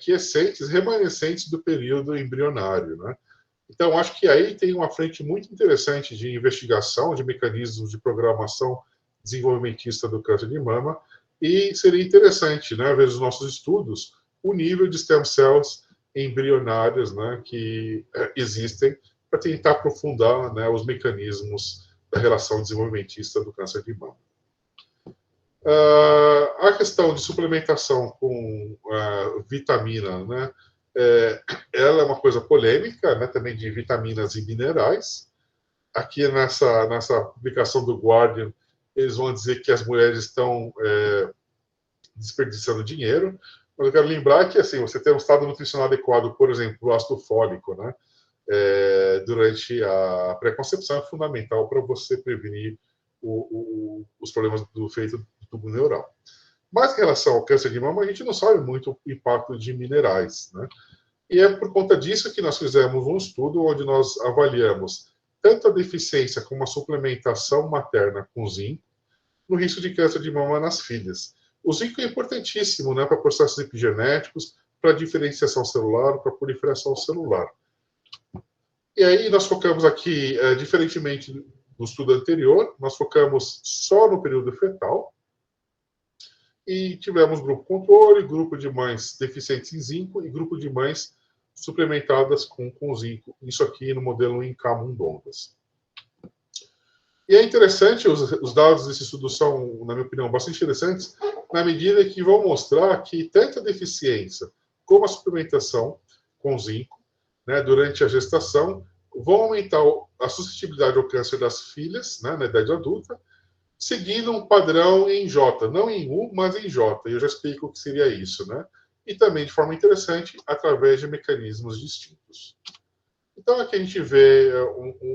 quiescentes, remanescentes do período embrionário, né? Então, acho que aí tem uma frente muito interessante de investigação, de mecanismos de programação desenvolvimentista do câncer de mama, e seria interessante, né, ver os nossos estudos, o nível de stem cells embrionárias, né, que existem para tentar aprofundar, né, os mecanismos da relação desenvolvimentista do câncer de mama. A questão de suplementação com vitamina, né, ela é uma coisa polêmica, né, também de vitaminas e minerais. Aqui nessa publicação do Guardian, eles vão dizer que as mulheres estão desperdiçando dinheiro. Mas eu quero lembrar que assim, você ter um estado nutricional adequado, por exemplo, o ácido fólico, né, durante a pré-concepção é fundamental para você prevenir os problemas do feito do tubo neural. Mas em relação ao câncer de mama, a gente não sabe muito o impacto de minerais, né? E é por conta disso que nós fizemos um estudo onde nós avaliamos tanto a deficiência como a suplementação materna com zinco no risco de câncer de mama nas filhas. O zinco é importantíssimo, né, para processos epigenéticos, para diferenciação celular, para proliferação celular. E aí nós focamos aqui, diferentemente do estudo anterior, nós focamos só no período fetal, e tivemos grupo controle, grupo de mães deficientes em zinco e grupo de mães suplementadas com zinco. Isso aqui no modelo em camundongas. E é interessante, os dados desse estudo são, na minha opinião, bastante interessantes, na medida que vão mostrar que tanto a deficiência como a suplementação com zinco, né, durante a gestação, vão aumentar a suscetibilidade ao câncer das filhas, né, na idade adulta, seguindo um padrão em J, não em U, mas em J. Eu já explico o que seria isso, né? E também, de forma interessante, através de mecanismos distintos. Então, aqui a gente vê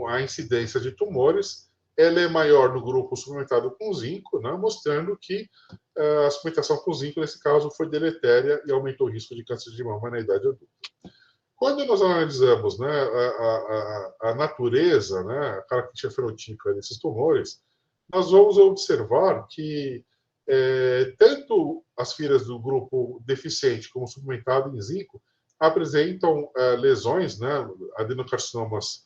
a incidência de tumores. Ela é maior no grupo suplementado com zinco, né? Mostrando que a suplementação com zinco, nesse caso, foi deletéria e aumentou o risco de câncer de mama na idade adulta. Quando nós analisamos, né, a natureza, né, a característica fenotípica desses tumores, nós vamos observar que tanto as filhas do grupo deficiente como suplementado em zinco apresentam lesões, né, adenocarcinomas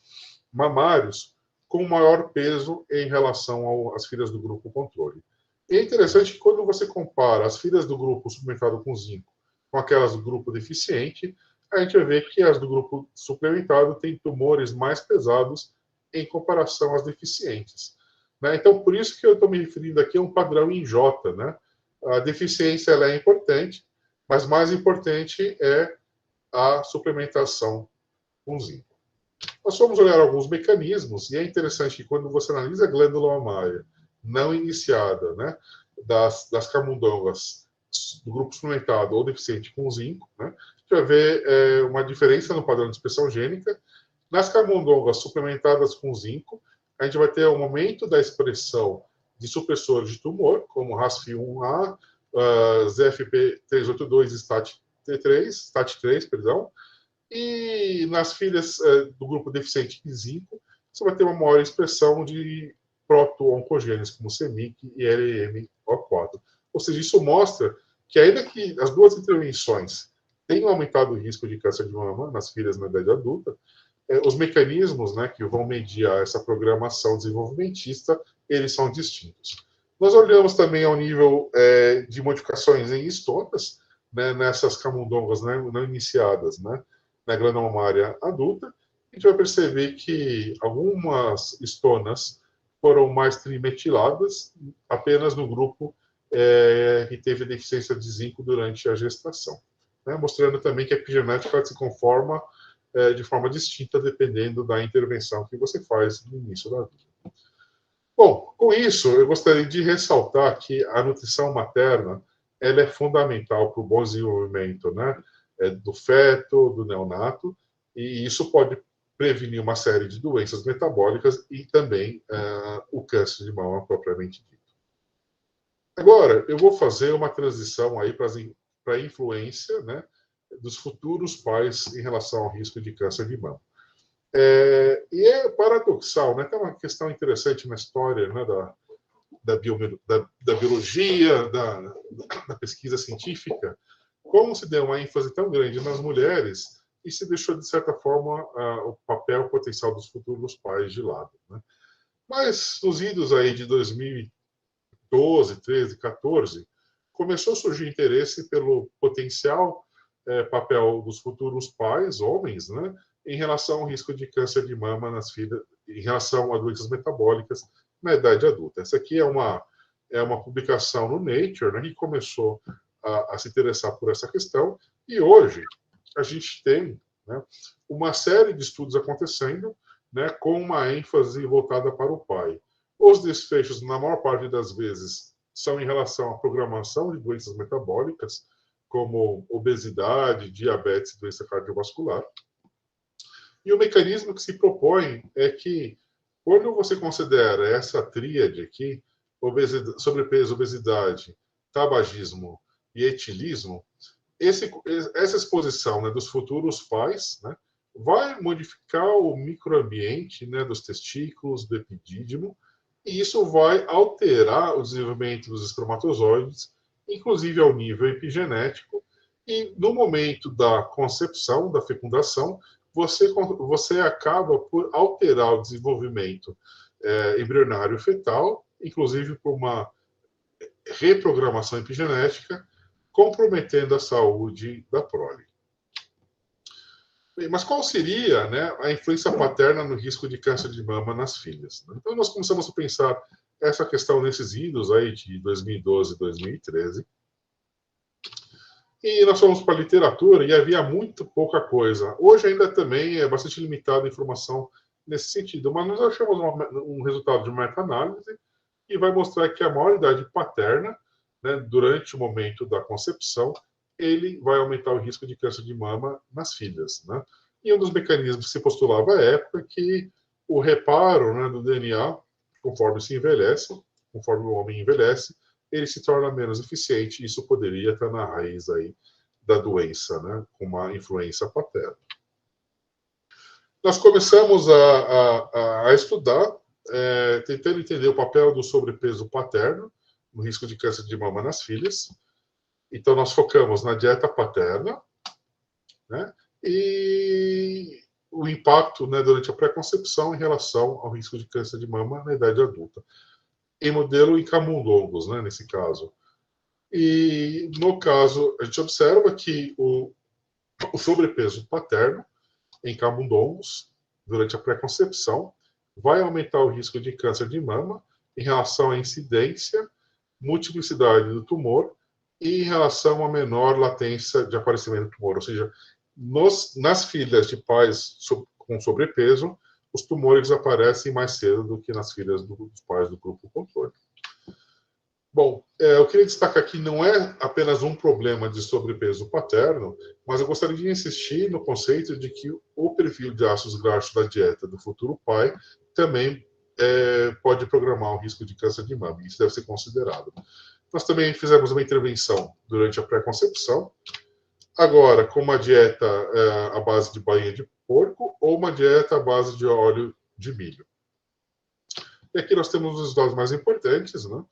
mamários, com maior peso em relação às filhas do grupo controle. E é interessante que quando você compara as filhas do grupo suplementado com zinco com aquelas do grupo deficiente, a gente vai ver que as do grupo suplementado têm tumores mais pesados em comparação às deficientes. Né? Então, por isso que eu estou me referindo aqui a um padrão em J. Né? A deficiência ela é importante, mas mais importante é a suplementação com zinco. Nós vamos olhar alguns mecanismos, e é interessante que quando você analisa a glândula mamária não iniciada, né, das camundongas do grupo suplementado ou deficiente com zinco, né, a gente vai ver uma diferença no padrão de expressão gênica. Nas camundongas suplementadas com zinco, a gente vai ter um aumento da expressão de supressores de tumor, como RASF1A, ZFP382 e STAT3, perdão. E nas filhas do grupo deficiente em zinco, você vai ter uma maior expressão de proto-oncogenes, como CEMIC e LM-O4. Ou seja, isso mostra que ainda que as duas intervenções tenham aumentado o risco de câncer de mama nas filhas na idade adulta, os mecanismos, né, que vão mediar essa programação desenvolvimentista, eles são distintos. Nós olhamos também ao nível de modificações em estonas, né, nessas camundongas, né, não iniciadas, né, na glândula mamária adulta. A gente vai perceber que algumas estonas foram mais trimetiladas apenas no grupo que teve deficiência de zinco durante a gestação, né, mostrando também que a epigenética se conforma de forma distinta, dependendo da intervenção que você faz no início da vida. Bom, com isso, eu gostaria de ressaltar que a nutrição materna ela é fundamental para o bom desenvolvimento, né, do feto, do neonato, e isso pode prevenir uma série de doenças metabólicas e também o câncer de mama propriamente dito. Agora, eu vou fazer uma transição aí para a influência, né, dos futuros pais em relação ao risco de câncer de mama. E é paradoxal, né? Tem uma questão interessante na história, né, da biologia, da pesquisa científica, como se deu uma ênfase tão grande nas mulheres e se deixou, de certa forma, o papel potencial dos futuros pais de lado. Né? Mas nos idos aí de 2012, 13, 14, começou a surgir interesse pelo potencial papel dos futuros pais, homens, né, em relação ao risco de câncer de mama nas filhas, em relação a doenças metabólicas na idade adulta. Essa aqui é uma publicação no Nature, né, que começou a se interessar por essa questão, e hoje a gente tem, né, uma série de estudos acontecendo, né, com uma ênfase voltada para o pai. Os desfechos, na maior parte das vezes, são em relação à programação de doenças metabólicas, como obesidade, diabetes e doença cardiovascular. E o mecanismo que se propõe é que Quando você considera essa tríade aqui, sobrepeso, obesidade, tabagismo e etilismo, essa exposição, né, dos futuros pais, né, vai modificar o microambiente, né, dos testículos, do epidídimo, e isso vai alterar o desenvolvimento dos espermatozoides, inclusive ao nível epigenético, e no momento da concepção, da fecundação, você acaba por alterar o desenvolvimento embrionário fetal, inclusive por uma reprogramação epigenética, comprometendo a saúde da prole. Mas qual seria, né, a influência paterna no risco de câncer de mama nas filhas? Então, nós começamos a pensar essa questão nesses idos aí de 2012 e 2013. E nós fomos para a literatura e havia muito pouca coisa. Hoje ainda também é bastante limitada a informação nesse sentido, mas nós achamos um resultado de meta-análise e vai mostrar que a maior idade paterna, né, durante o momento da concepção, ele vai aumentar o risco de câncer de mama nas filhas, né? E um dos mecanismos que se postulava à época é que o reparo, né, do DNA, conforme se envelhece, conforme o homem envelhece, ele se torna menos eficiente, e isso poderia estar na raiz aí da doença, né, com uma influência paterna. Nós começamos a estudar, tentando entender o papel do sobrepeso paterno no risco de câncer de mama nas filhas. Então, nós focamos na dieta paterna, né, e o impacto, né, durante a pré-concepção em relação ao risco de câncer de mama na idade adulta. Em modelo em camundongos, né, nesse caso. E, no caso, a gente observa que o sobrepeso paterno em camundongos, durante a pré-concepção, vai aumentar o risco de câncer de mama em relação à incidência, multiplicidade do tumor e em relação a menor latência de aparecimento do tumor. Ou seja, nas filhas de pais com sobrepeso, os tumores aparecem mais cedo do que nas filhas dos pais do grupo controle. Bom, eu queria destacar que não é apenas um problema de sobrepeso paterno, mas eu gostaria de insistir no conceito de que o perfil de ácidos graxos da dieta do futuro pai também pode programar o risco de câncer de mama. Isso deve ser considerado. Nós também fizemos uma intervenção durante a pré-concepção, agora com uma dieta à base de bainha de porco ou uma dieta à base de óleo de milho. E aqui nós temos os resultados mais importantes, né?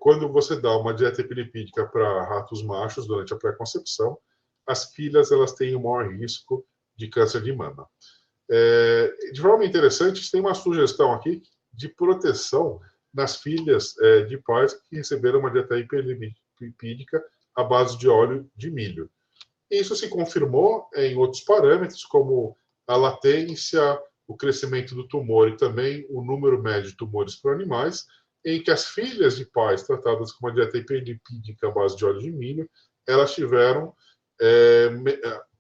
Quando você dá uma dieta epilipídica para ratos machos durante a pré-concepção, as filhas elas têm o maior risco de câncer de mama. De forma interessante, tem uma sugestão aqui de proteção nas filhas de pais que receberam uma dieta epilipídica à base de óleo de milho. Isso se confirmou em outros parâmetros, como a latência, o crescimento do tumor e também o número médio de tumores para animais, em que as filhas de pais tratadas com uma dieta epilipídica à base de óleo de milho, elas tiveram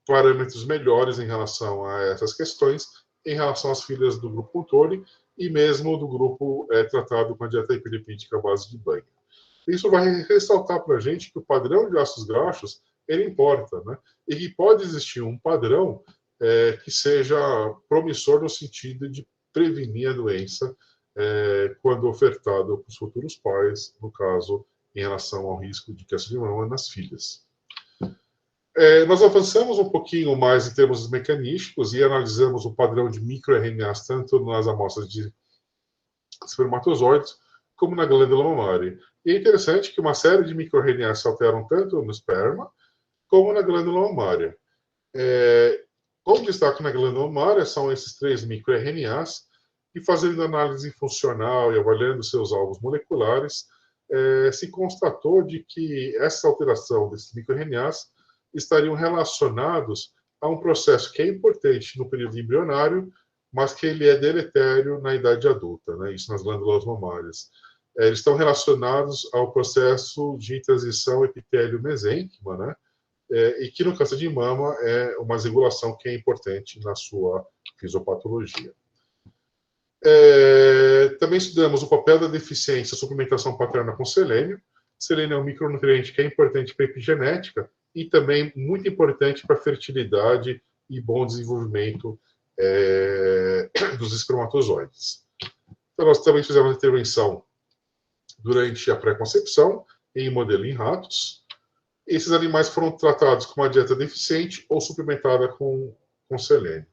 parâmetros melhores em relação a essas questões, em relação às filhas do grupo controle e mesmo do grupo tratado com a dieta epilipídica à base de banho. Isso vai ressaltar para a gente que o padrão de ácidos graxos ele importa, né? E que pode existir um padrão que seja promissor no sentido de prevenir a doença quando ofertado para os futuros pais, no caso, em relação ao risco de câncer de mama nas filhas. Nós avançamos um pouquinho mais em termos mecanísticos e analisamos o padrão de microRNAs tanto nas amostras de espermatozoides como na glândula mamária. E é interessante que uma série de microRNAs se alteram tanto no esperma como na glândula mamária. Como destaque na glândula mamária são esses 3 microRNAs, e fazendo análise funcional e avaliando seus alvos moleculares, se constatou de que essa alteração desses microRNAs estariam relacionados a um processo que é importante no período embrionário, mas que ele é deletério na idade adulta, né? Isso nas glândulas mamárias. Eles estão relacionados ao processo de transição epitélio-mesênquima, né? E que no câncer de mama é uma regulação que é importante na sua fisiopatologia. Também estudamos o papel da deficiência e suplementação paterna com selênio. Selênio é um micronutriente que é importante para a epigenética e também muito importante para a fertilidade e bom desenvolvimento dos espermatozoides. Então, nós também fizemos intervenção durante a pré-concepção, em modelo em ratos. Esses animais foram tratados com uma dieta deficiente ou suplementada com selênio.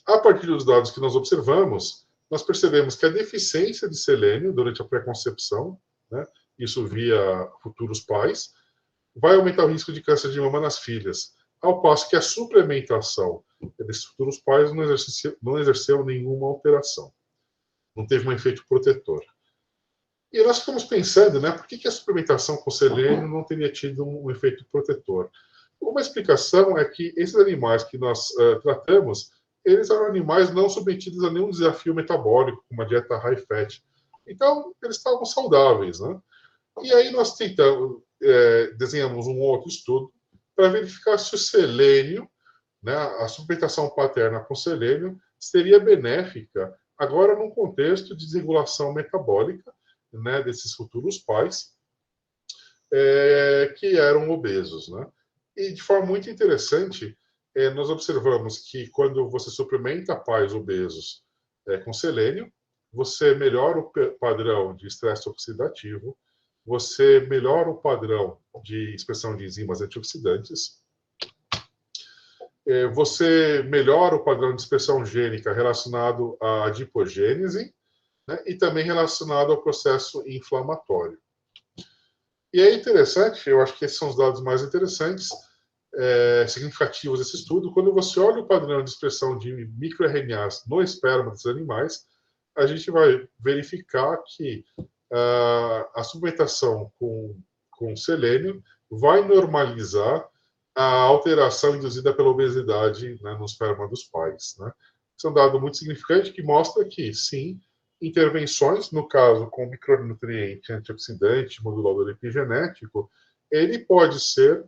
A partir dos dados que nós observamos, nós percebemos que a deficiência de selênio durante a pré-concepção, né, isso via futuros pais, vai aumentar o risco de câncer de mama nas filhas, ao passo que a suplementação desses futuros pais não exerceu nenhuma alteração. Não teve um efeito protetor. E nós ficamos pensando, né, por que a suplementação com selênio não teria tido um efeito protetor? Uma explicação é que esses animais que nós tratamos, eles eram animais não submetidos a nenhum desafio metabólico, com uma dieta high fat. Então, eles estavam saudáveis, né? E aí nós desenhamos um outro estudo para verificar se o selênio, né, a suplementação paterna com selênio, seria benéfica agora num contexto de desregulação metabólica, né, desses futuros pais que eram obesos, né? E de forma muito interessante, nós observamos que quando você suplementa pais obesos com selênio, você melhora o padrão de estresse oxidativo, você melhora o padrão de expressão de enzimas antioxidantes, você melhora o padrão de expressão gênica relacionado à adipogênese, né, e também relacionado ao processo inflamatório. E é interessante, eu acho que esses são os dados mais interessantes, significativos desse estudo. Quando você olha o padrão de expressão de microRNAs no esperma dos animais, a gente vai verificar que a suplementação com selênio vai normalizar a alteração induzida pela obesidade, né, no esperma dos pais, né? Isso é um dado muito significante que mostra que, sim, intervenções, no caso com micronutriente, antioxidante, modulador epigenético, ele pode ser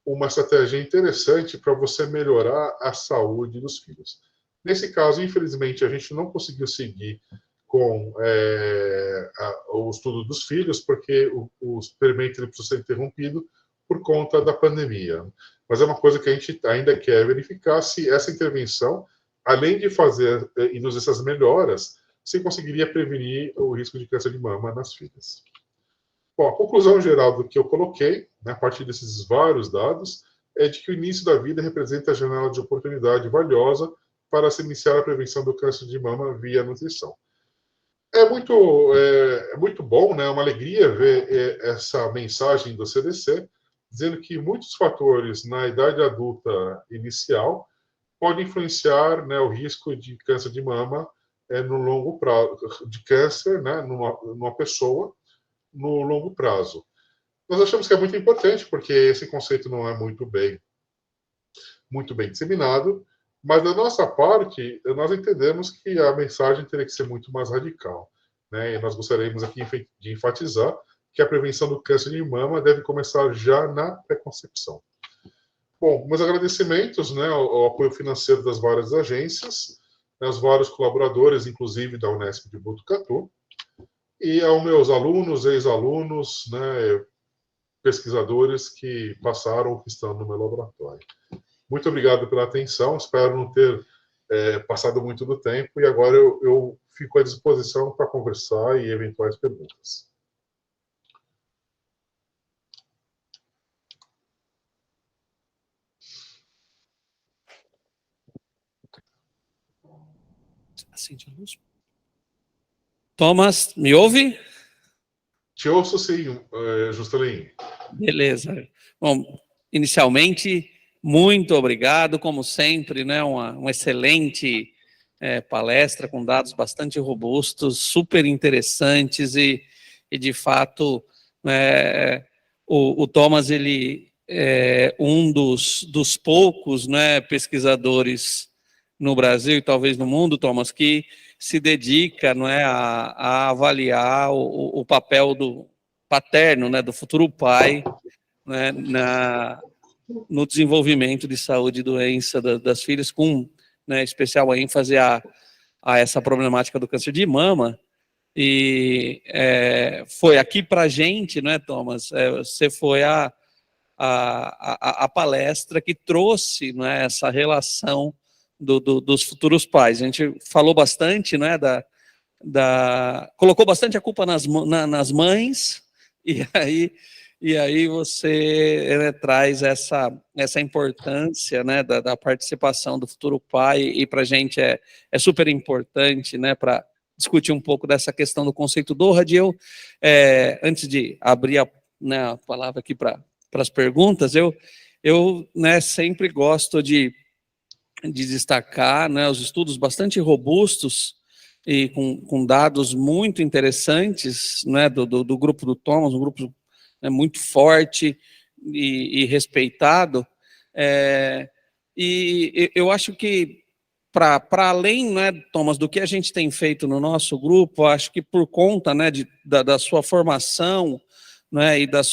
uma estratégia interessante para você melhorar a saúde dos filhos. Nesse caso, infelizmente, a gente não conseguiu seguir com o estudo dos filhos, porque o experimento ele precisou ser interrompido por conta da pandemia. Mas é uma coisa que a gente ainda quer verificar se essa intervenção, além de induzir essas melhoras, se conseguiria prevenir o risco de câncer de mama nas filhas. Bom, a conclusão geral do que eu coloquei, né, a partir desses vários dados, é de que o início da vida representa a janela de oportunidade valiosa para se iniciar a prevenção do câncer de mama via nutrição. É muito bom, né, é uma alegria ver essa mensagem do CDC, dizendo que muitos fatores na idade adulta inicial podem influenciar, né, o risco de câncer de mama no longo prazo, de câncer, né, numa pessoa, no longo prazo. Nós achamos que é muito importante, porque esse conceito não é muito bem disseminado, mas da nossa parte, nós entendemos que a mensagem teria que ser muito mais radical, né? E nós gostaríamos aqui de enfatizar que a prevenção do câncer de mama deve começar já na pré-concepção. Bom, meus agradecimentos, né, ao apoio financeiro das várias agências, aos vários colaboradores, inclusive da Unesp de Botucatu, e aos meus alunos, ex-alunos, né, pesquisadores que passaram ou que estão no meu laboratório. Muito obrigado pela atenção, espero não ter passado muito do tempo, e agora eu fico à disposição para conversar e eventuais perguntas. Acende a luz. Thomas, me ouve? Te ouço sim, Juscelino. Beleza. Bom, inicialmente, muito obrigado, como sempre, né? Uma excelente palestra com dados bastante robustos, super interessantes e de fato, o Thomas, ele é um dos poucos, né, pesquisadores no Brasil e talvez no mundo, Thomas, que se dedica, não é, a avaliar o papel do paterno, né, do futuro pai, né, no desenvolvimento de saúde e doença das filhas, com, né, especial ênfase a essa problemática do câncer de mama. E foi aqui para a gente, não é, Thomas? Você foi a palestra que trouxe, não é, essa relação dos futuros pais. A gente falou bastante, né, colocou bastante a culpa nas mães, e aí você, né, traz essa importância, né, da participação do futuro pai, e para a gente é super importante, né, para discutir um pouco dessa questão do conceito Doha. Antes de abrir a palavra aqui para as perguntas, eu né, sempre gosto de destacar, né, os estudos bastante robustos e com dados muito interessantes, né, do grupo do Thomas, um grupo, né, muito forte e respeitado. E eu acho que, para além, né, Thomas, do que a gente tem feito no nosso grupo, acho que por conta, né, da sua formação, né, e do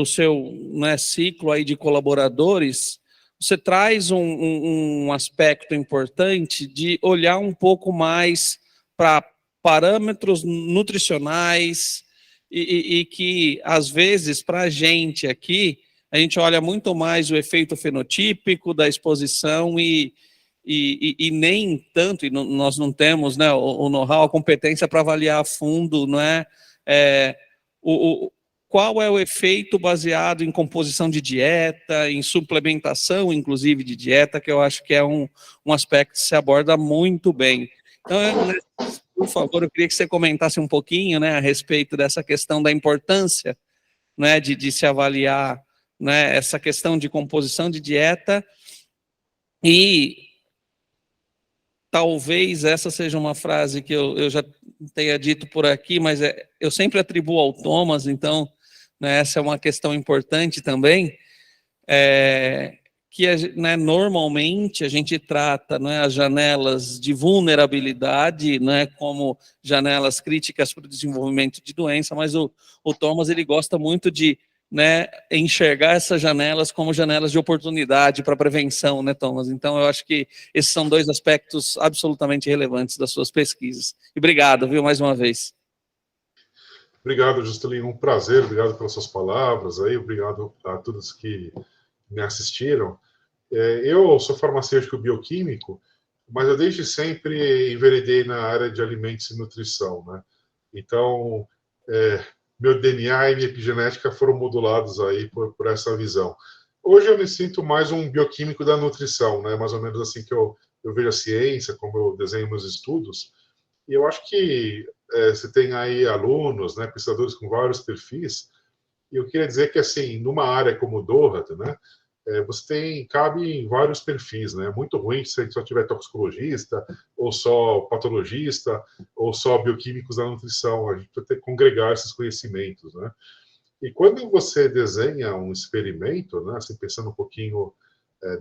seu, né, ciclo aí de colaboradores, você traz um aspecto importante de olhar um pouco mais para parâmetros nutricionais e que, às vezes, para a gente aqui, a gente olha muito mais o efeito fenotípico da exposição e nem tanto, e nós não temos, né, o know-how, a competência para avaliar a fundo, não é, qual é o efeito baseado em composição de dieta, em suplementação, inclusive, de dieta, que eu acho que é um aspecto que se aborda muito bem. Então, por favor, eu queria que você comentasse um pouquinho, né, a respeito dessa questão da importância, né, de se avaliar, né, essa questão de composição de dieta. E talvez essa seja uma frase que eu já tenha dito por aqui, mas eu sempre atribuo ao Thomas, então, né, essa é uma questão importante também, que, né, normalmente a gente trata, né, as janelas de vulnerabilidade, né, como janelas críticas para o desenvolvimento de doença, mas o Thomas, ele gosta muito de, né, enxergar essas janelas como janelas de oportunidade para prevenção, né, Thomas? Então, eu acho que esses são dois aspectos absolutamente relevantes das suas pesquisas. E obrigado, viu, mais uma vez. Obrigado, Juscelino, um prazer, obrigado pelas suas palavras aí, obrigado a todos que me assistiram. Eu sou farmacêutico bioquímico, mas eu desde sempre enveredei na área de alimentos e nutrição, né? Então, meu DNA e minha epigenética foram modulados aí por essa visão. Hoje eu me sinto mais um bioquímico da nutrição, né? Mais ou menos assim que eu vejo a ciência, como eu desenho meus estudos. E eu acho que você tem aí alunos, né, pesquisadores com vários perfis, e eu queria dizer que, assim, numa área como o Doha, né, cabe em vários perfis, né? É muito ruim se a gente só tiver toxicologista, ou só patologista, ou só bioquímicos da nutrição. A gente precisa ter que congregar esses conhecimentos, né? E quando você desenha um experimento, né, assim, pensando um pouquinho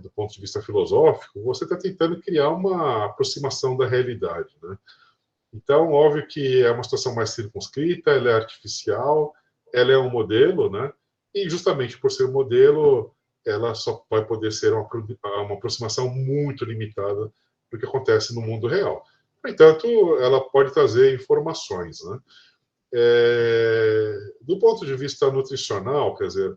do ponto de vista filosófico, você está tentando criar uma aproximação da realidade, né? Então, óbvio que é uma situação mais circunscrita, ela é artificial, ela é um modelo, né? E justamente por ser um modelo, ela só vai poder ser uma aproximação muito limitada do que acontece no mundo real. No entanto, ela pode trazer informações, né? Do ponto de vista nutricional, quer dizer,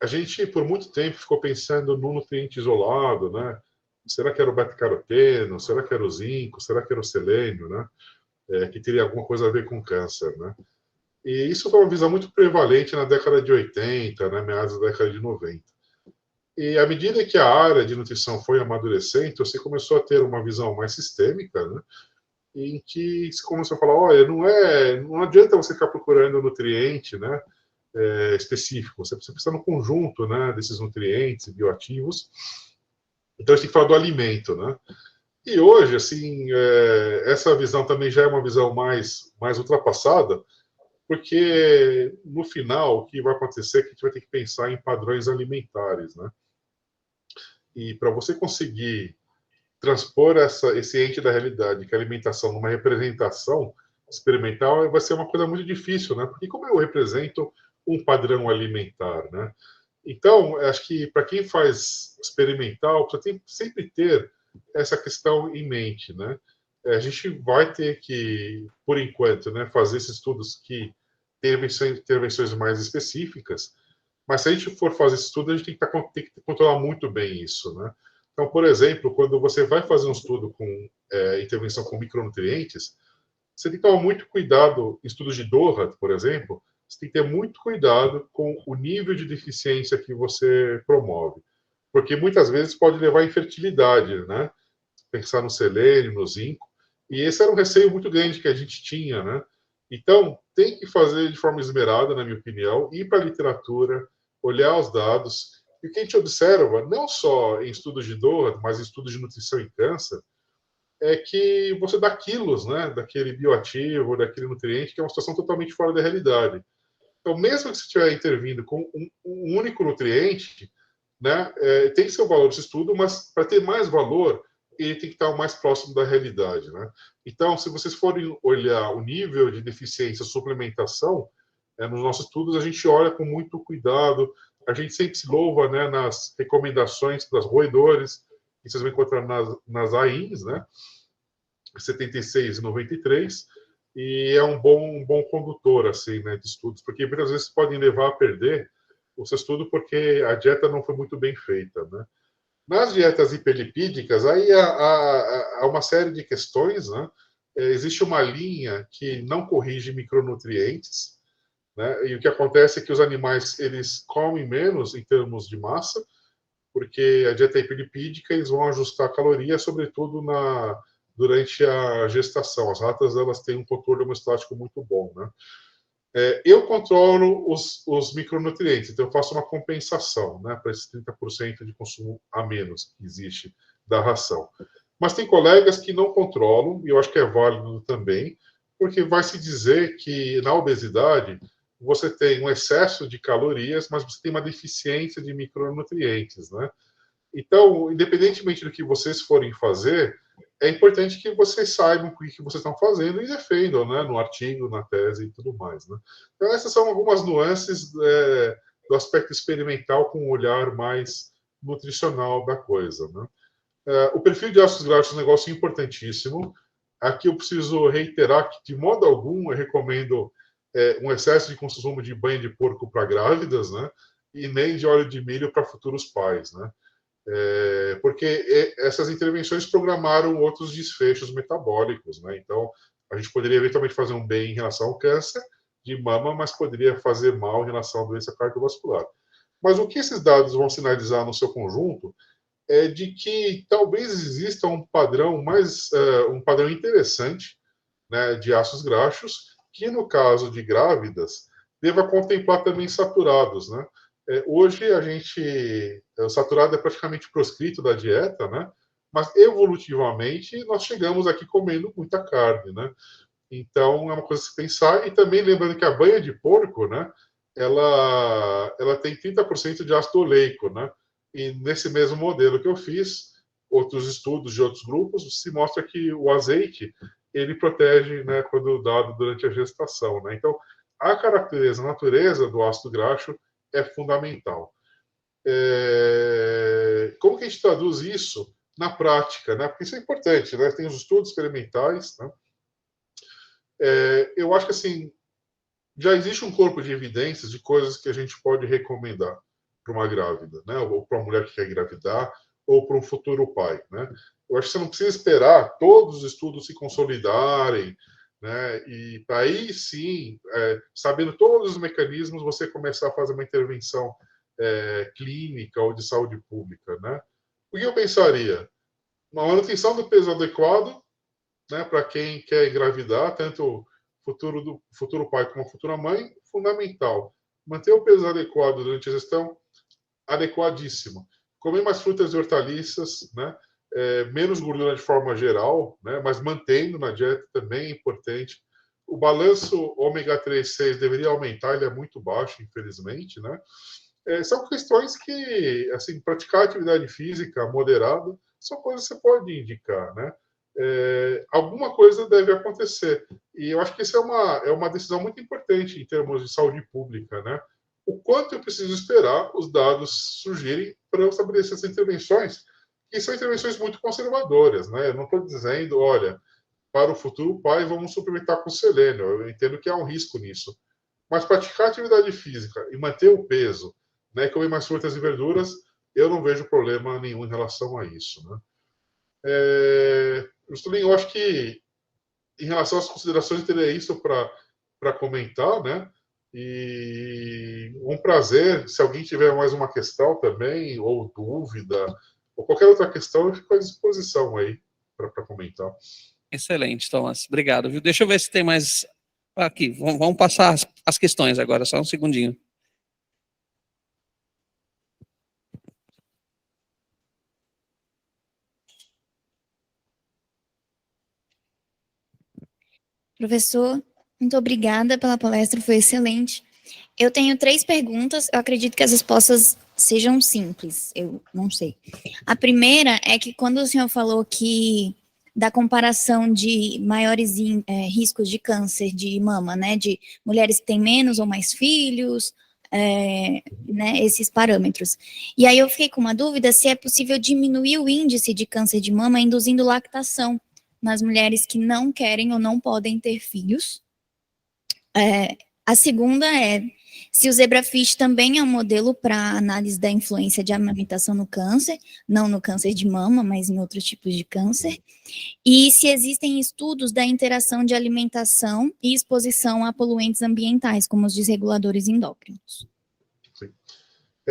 a gente por muito tempo ficou pensando num nutriente isolado, né? Será que era o beta-caroteno? Será que era o zinco? Será que era o selênio, né? Que teria alguma coisa a ver com câncer, né? E isso foi uma visão muito prevalente na década de 80, né, meados da década de 90. E à medida que a área de nutrição foi amadurecendo, você começou a ter uma visão mais sistêmica, né, em que se começou a falar, olha, não adianta você ficar procurando nutriente, né, específico, você precisa no conjunto, né, desses nutrientes bioativos. Então a gente tem que falar do alimento, né? E hoje, assim, essa visão também já é uma visão mais ultrapassada, porque no final o que vai acontecer é que a gente vai ter que pensar em padrões alimentares, né? E para você conseguir transpor esse ente da realidade, que é a alimentação, numa representação experimental, vai ser uma coisa muito difícil, né? Porque como eu represento um padrão alimentar, né? Então, acho que para quem faz experimental, precisa sempre ter essa questão em mente, né? A gente vai ter que, por enquanto, né, fazer esses estudos que têm intervenções mais específicas, mas se a gente for fazer esse estudo, a gente tem que controlar muito bem isso, né? Então, por exemplo, quando você vai fazer um estudo com intervenção com micronutrientes, você tem que tomar muito cuidado, estudos de Doha, por exemplo, você tem que ter muito cuidado com o nível de deficiência que você promove, porque muitas vezes pode levar à infertilidade, né? Pensar no selênio, no zinco, e esse era um receio muito grande que a gente tinha, né? Então, tem que fazer de forma esmerada, na minha opinião, ir para a literatura, olhar os dados, e o que a gente observa, não só em estudos de Doha, mas em estudos de nutrição e câncer, é que você dá quilos, né, daquele bioativo, daquele nutriente, que é uma situação totalmente fora da realidade. Então, mesmo que você estiver intervindo com um único nutriente, né, tem seu valor esse estudo, mas para ter mais valor, ele tem que estar o mais próximo da realidade, né? Então, se vocês forem olhar o nível de deficiência, suplementação, nos nossos estudos a gente olha com muito cuidado, a gente sempre se louva, né, nas recomendações das roedores, que vocês vão encontrar nas AINs, né, 76 e 93, e é um bom condutor, assim, né, de estudos, porque muitas vezes podem levar a perder o seu estudo porque a dieta não foi muito bem feita, né. Nas dietas hiperlipídicas, aí há uma série de questões, né? Existe uma linha que não corrige micronutrientes, né? E o que acontece é que os animais eles comem menos em termos de massa, porque a dieta hiperlipídica eles vão ajustar a caloria, sobretudo durante a gestação. As ratas elas têm um controle hemostático muito bom, né? Eu controlo os micronutrientes, então eu faço uma compensação, né, para esses 30% de consumo a menos que existe da ração. Mas tem colegas que não controlam, e eu acho que é válido também, porque vai se dizer que na obesidade você tem um excesso de calorias, mas você tem uma deficiência de micronutrientes, né? Então, independentemente do que vocês forem fazer, é importante que vocês saibam o que vocês estão fazendo e defendam, né, no artigo, na tese e tudo mais, né? Então, essas são algumas nuances do aspecto experimental com um olhar mais nutricional da coisa, né? O perfil de ácidos graxos é um negócio importantíssimo. Aqui eu preciso reiterar que, de modo algum, eu recomendo um excesso de consumo de banha de porco para grávidas, né? E nem de óleo de milho para futuros pais, né? Porque essas intervenções programaram outros desfechos metabólicos, né? Então, a gente poderia eventualmente fazer um bem em relação ao câncer de mama, mas poderia fazer mal em relação à doença cardiovascular. Mas o que esses dados vão sinalizar no seu conjunto é de que talvez exista um padrão um padrão interessante, né, de ácidos graxos, que no caso de grávidas deva contemplar também saturados, né? Hoje o saturado é praticamente proscrito da dieta, né? Mas evolutivamente nós chegamos aqui comendo muita carne, né? Então é uma coisa a se pensar, e também lembrando que a banha de porco, né? Ela tem 30% de ácido oleico, né? E nesse mesmo modelo que eu fiz, outros estudos de outros grupos, se mostra que o azeite ele protege, né, quando dado durante a gestação, né? Então, a natureza do ácido graxo é fundamental. Como que a gente traduz isso na prática, né? Porque isso é importante, né? Tem os estudos experimentais, né? Eu acho que assim já existe um corpo de evidências de coisas que a gente pode recomendar para uma grávida, né? Ou para uma mulher que quer engravidar, ou para um futuro pai, né? Eu acho que você não precisa esperar todos os estudos se consolidarem, né? E para aí sim, sabendo todos os mecanismos, você começar a fazer uma intervenção clínica ou de saúde pública, né? O que eu pensaria? Uma manutenção do peso adequado, né, para quem quer engravidar, tanto futuro pai como a futura mãe, fundamental. Manter o peso adequado durante a gestão, adequadíssimo. Comer mais frutas e hortaliças, né? Menos gordura de forma geral, né? Mas mantendo na dieta também é importante. O balanço ômega 3, 6 deveria aumentar, ele é muito baixo, infelizmente, né? São questões que, assim, praticar atividade física moderada são coisas que você pode indicar, né? Alguma coisa deve acontecer. E eu acho que isso é uma decisão muito importante em termos de saúde pública, né? O quanto eu preciso esperar os dados surgirem para eu estabelecer essas intervenções, que são intervenções muito conservadoras, né? Eu não estou dizendo, olha, para o futuro pai, vamos suplementar com selênio. Eu entendo que há um risco nisso. Mas praticar atividade física e manter o peso, né, comer mais frutas e verduras, eu não vejo problema nenhum em relação a isso, né? Justamente, eu acho que, em relação às considerações, eu teria isso para comentar, né? E um prazer. Se alguém tiver mais uma questão também, ou dúvida, ou qualquer outra questão, eu fico à disposição aí para comentar. Excelente, Thomas. Obrigado, viu? Deixa eu ver se tem mais aqui. Vamos passar as questões agora, só um segundinho. Professor, muito obrigada pela palestra, foi excelente. Eu tenho 3 perguntas, eu acredito que as respostas sejam simples, eu não sei. A primeira é que quando o senhor falou que da comparação de maiores riscos de câncer de mama, né, de mulheres que têm menos ou mais filhos, né, esses parâmetros. E aí eu fiquei com uma dúvida se é possível diminuir o índice de câncer de mama induzindo lactação nas mulheres que não querem ou não podem ter filhos. A segunda é se o zebrafish também é um modelo para análise da influência de amamentação no câncer, não no câncer de mama, mas em outros tipos de câncer, e se existem estudos da interação de alimentação e exposição a poluentes ambientais, como os desreguladores endócrinos. Sim.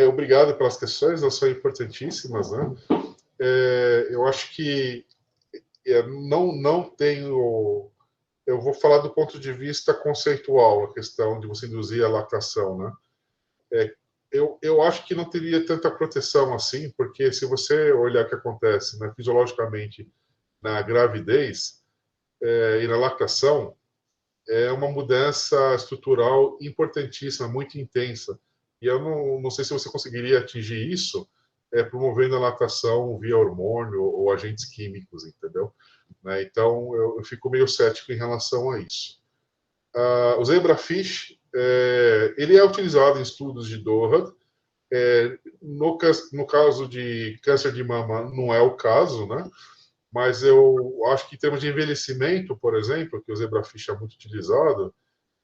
Obrigado pelas questões, elas são importantíssimas, né? Eu acho que não tenho... Eu vou falar do ponto de vista conceitual, a questão de você induzir a lactação, né? Eu acho que não teria tanta proteção assim, porque se você olhar o que acontece, né, fisiologicamente na gravidez e na lactação, é uma mudança estrutural importantíssima, muito intensa. E eu não sei se você conseguiria atingir isso promovendo a lactação via hormônio ou agentes químicos, entendeu? Né? Então, eu fico meio cético em relação a isso. O zebrafish, ele é utilizado em estudos de Doha. No caso de câncer de mama, não é o caso, né? Mas eu acho que em termos de envelhecimento, por exemplo, que o zebrafish é muito utilizado,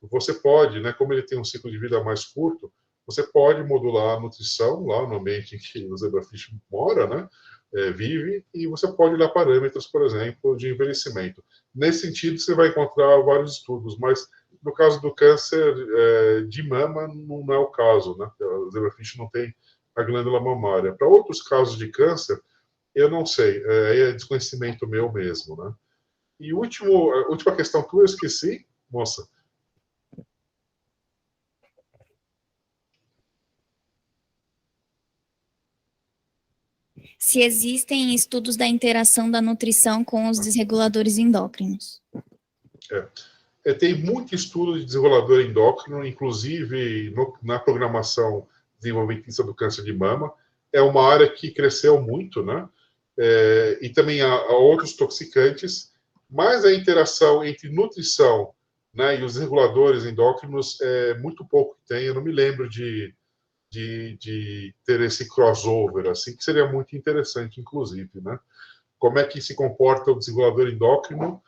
você pode, né, como ele tem um ciclo de vida mais curto, você pode modular a nutrição lá no ambiente em que o zebrafish mora, né? Vive, e você pode olhar parâmetros, por exemplo, de envelhecimento. Nesse sentido, você vai encontrar vários estudos, mas no caso do câncer de mama, não é o caso, né? O zebrafish não tem a glândula mamária. Para outros casos de câncer, eu não sei, é desconhecimento meu mesmo, né? E a última questão que eu esqueci, moça. Se existem estudos da interação da nutrição com os desreguladores endócrinos. Tem muito estudo de desregulador endócrino, inclusive na programação desenvolvimentista do câncer de mama. É uma área que cresceu muito, né? E também há outros toxicantes, mas a interação entre nutrição, né, e os reguladores endócrinos é muito pouco que tem. Eu não me lembro de ter esse crossover, assim, que seria muito interessante, inclusive, né? Como é que se comporta o desregulador endócrino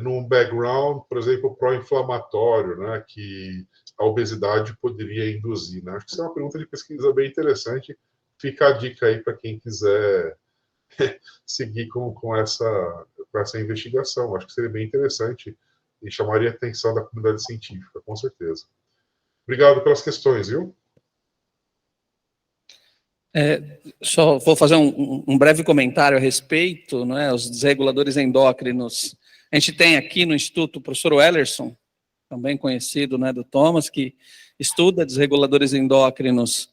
num background, por exemplo, pró-inflamatório, né, que a obesidade poderia induzir, né? Acho que isso é uma pergunta de pesquisa bem interessante. Fica a dica aí para quem quiser seguir com essa investigação. Acho que seria bem interessante e chamaria a atenção da comunidade científica, com certeza. Obrigado pelas questões, viu? Só vou fazer um breve comentário a respeito, né, os desreguladores endócrinos. A gente tem aqui no Instituto o professor Wellerson, também conhecido, né, do Thomas, que estuda desreguladores endócrinos,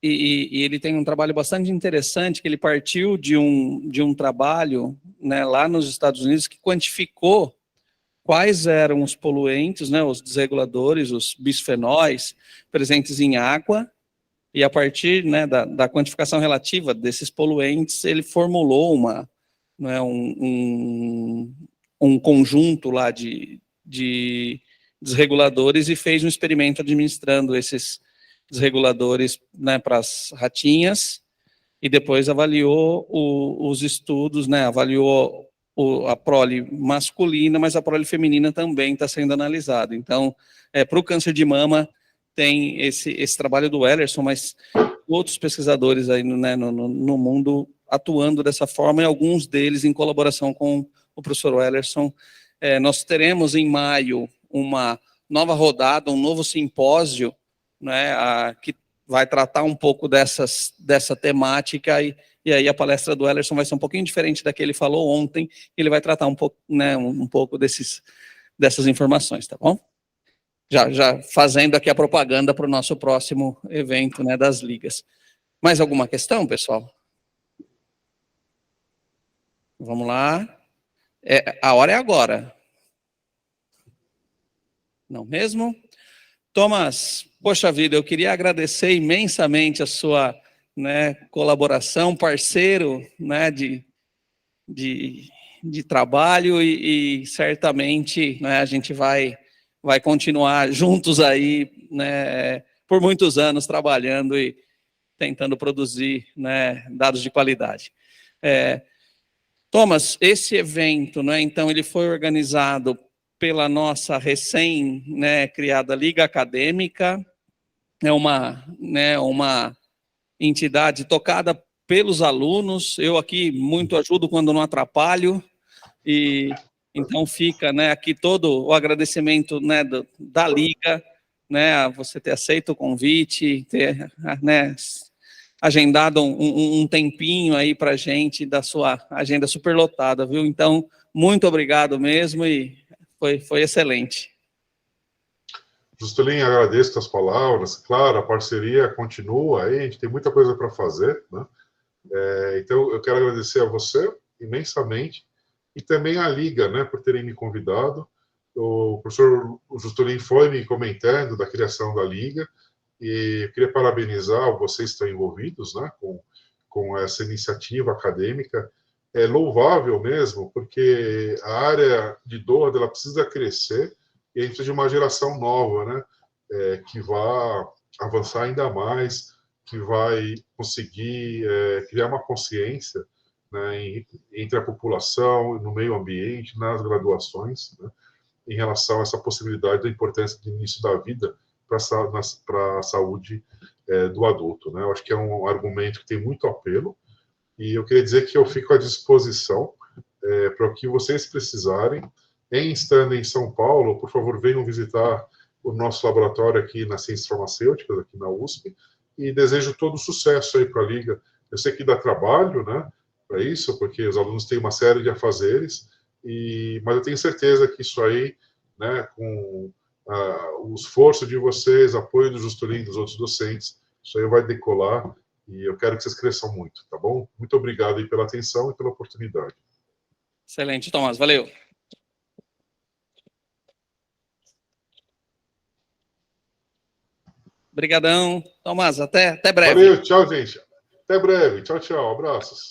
e ele tem um trabalho bastante interessante, que ele partiu de um trabalho, né, lá nos Estados Unidos, que quantificou quais eram os poluentes, né, os desreguladores, os bisfenóis presentes em água, e a partir, né, da quantificação relativa desses poluentes, ele formulou um conjunto lá de desreguladores e fez um experimento administrando esses desreguladores, né, para as ratinhas, e depois avaliou os estudos, né, avaliou a prole masculina, mas a prole feminina também está sendo analisada. Então, para o câncer de mama, tem esse trabalho do Wellerson, mas outros pesquisadores aí no mundo atuando dessa forma, e alguns deles em colaboração com o professor Wellerson. Nós teremos em maio uma nova rodada, um novo simpósio, né, que vai tratar um pouco dessa temática, e aí a palestra do Wellerson vai ser um pouquinho diferente da que ele falou ontem, ele vai tratar um pouco, né, um pouco dessas informações, tá bom? Já fazendo aqui a propaganda para o nosso próximo evento, né, das ligas. Mais alguma questão, pessoal? Vamos lá. A hora é agora. Não mesmo? Thomas, poxa vida, eu queria agradecer imensamente a sua, né, colaboração, parceiro, né, de trabalho, e certamente, né, a gente vai continuar juntos aí, né, por muitos anos trabalhando e tentando produzir, né, dados de qualidade. Thomas, esse evento, né, então, ele foi organizado pela nossa recém-criada Liga Acadêmica, é uma entidade tocada pelos alunos. Eu aqui muito ajudo quando não atrapalho, e então fica, né, aqui todo o agradecimento, né, da Liga, né, a você ter aceito o convite, ter, né, agendado um tempinho aí para a gente, da sua agenda superlotada, viu? Então, muito obrigado mesmo, e foi excelente. Juscelino, agradeço as palavras. Claro, a parceria continua aí, a gente tem muita coisa para fazer, né? Então, eu quero agradecer a você imensamente, e também à Liga, né, por terem me convidado. O professor Juscelino foi me comentando da criação da Liga, e eu queria parabenizar vocês que estão envolvidos, né, com essa iniciativa acadêmica. É louvável mesmo, porque a área de Doha, ela precisa crescer, e a gente precisa de uma geração nova, né, que vá avançar ainda mais, que vai conseguir criar uma consciência, né, entre a população, no meio ambiente, nas graduações, né, em relação a essa possibilidade da importância do início da vida para a saúde do adulto, né? Eu acho que é um argumento que tem muito apelo, e eu queria dizer que eu fico à disposição para o que vocês precisarem. Estando em São Paulo, por favor, venham visitar o nosso laboratório aqui nas Ciências Farmacêuticas, aqui na USP, e desejo todo sucesso aí para a Liga. Eu sei que dá trabalho, né, para isso, porque os alunos têm uma série de afazeres, mas eu tenho certeza que isso aí, né, com o esforço de vocês, apoio do Juscelino e dos outros docentes, isso aí vai decolar, e eu quero que vocês cresçam muito, tá bom? Muito obrigado aí pela atenção e pela oportunidade. Excelente, Thomas, valeu. Obrigadão, Thomas, até breve. Valeu, tchau, gente. Até breve. Tchau, tchau. Abraços.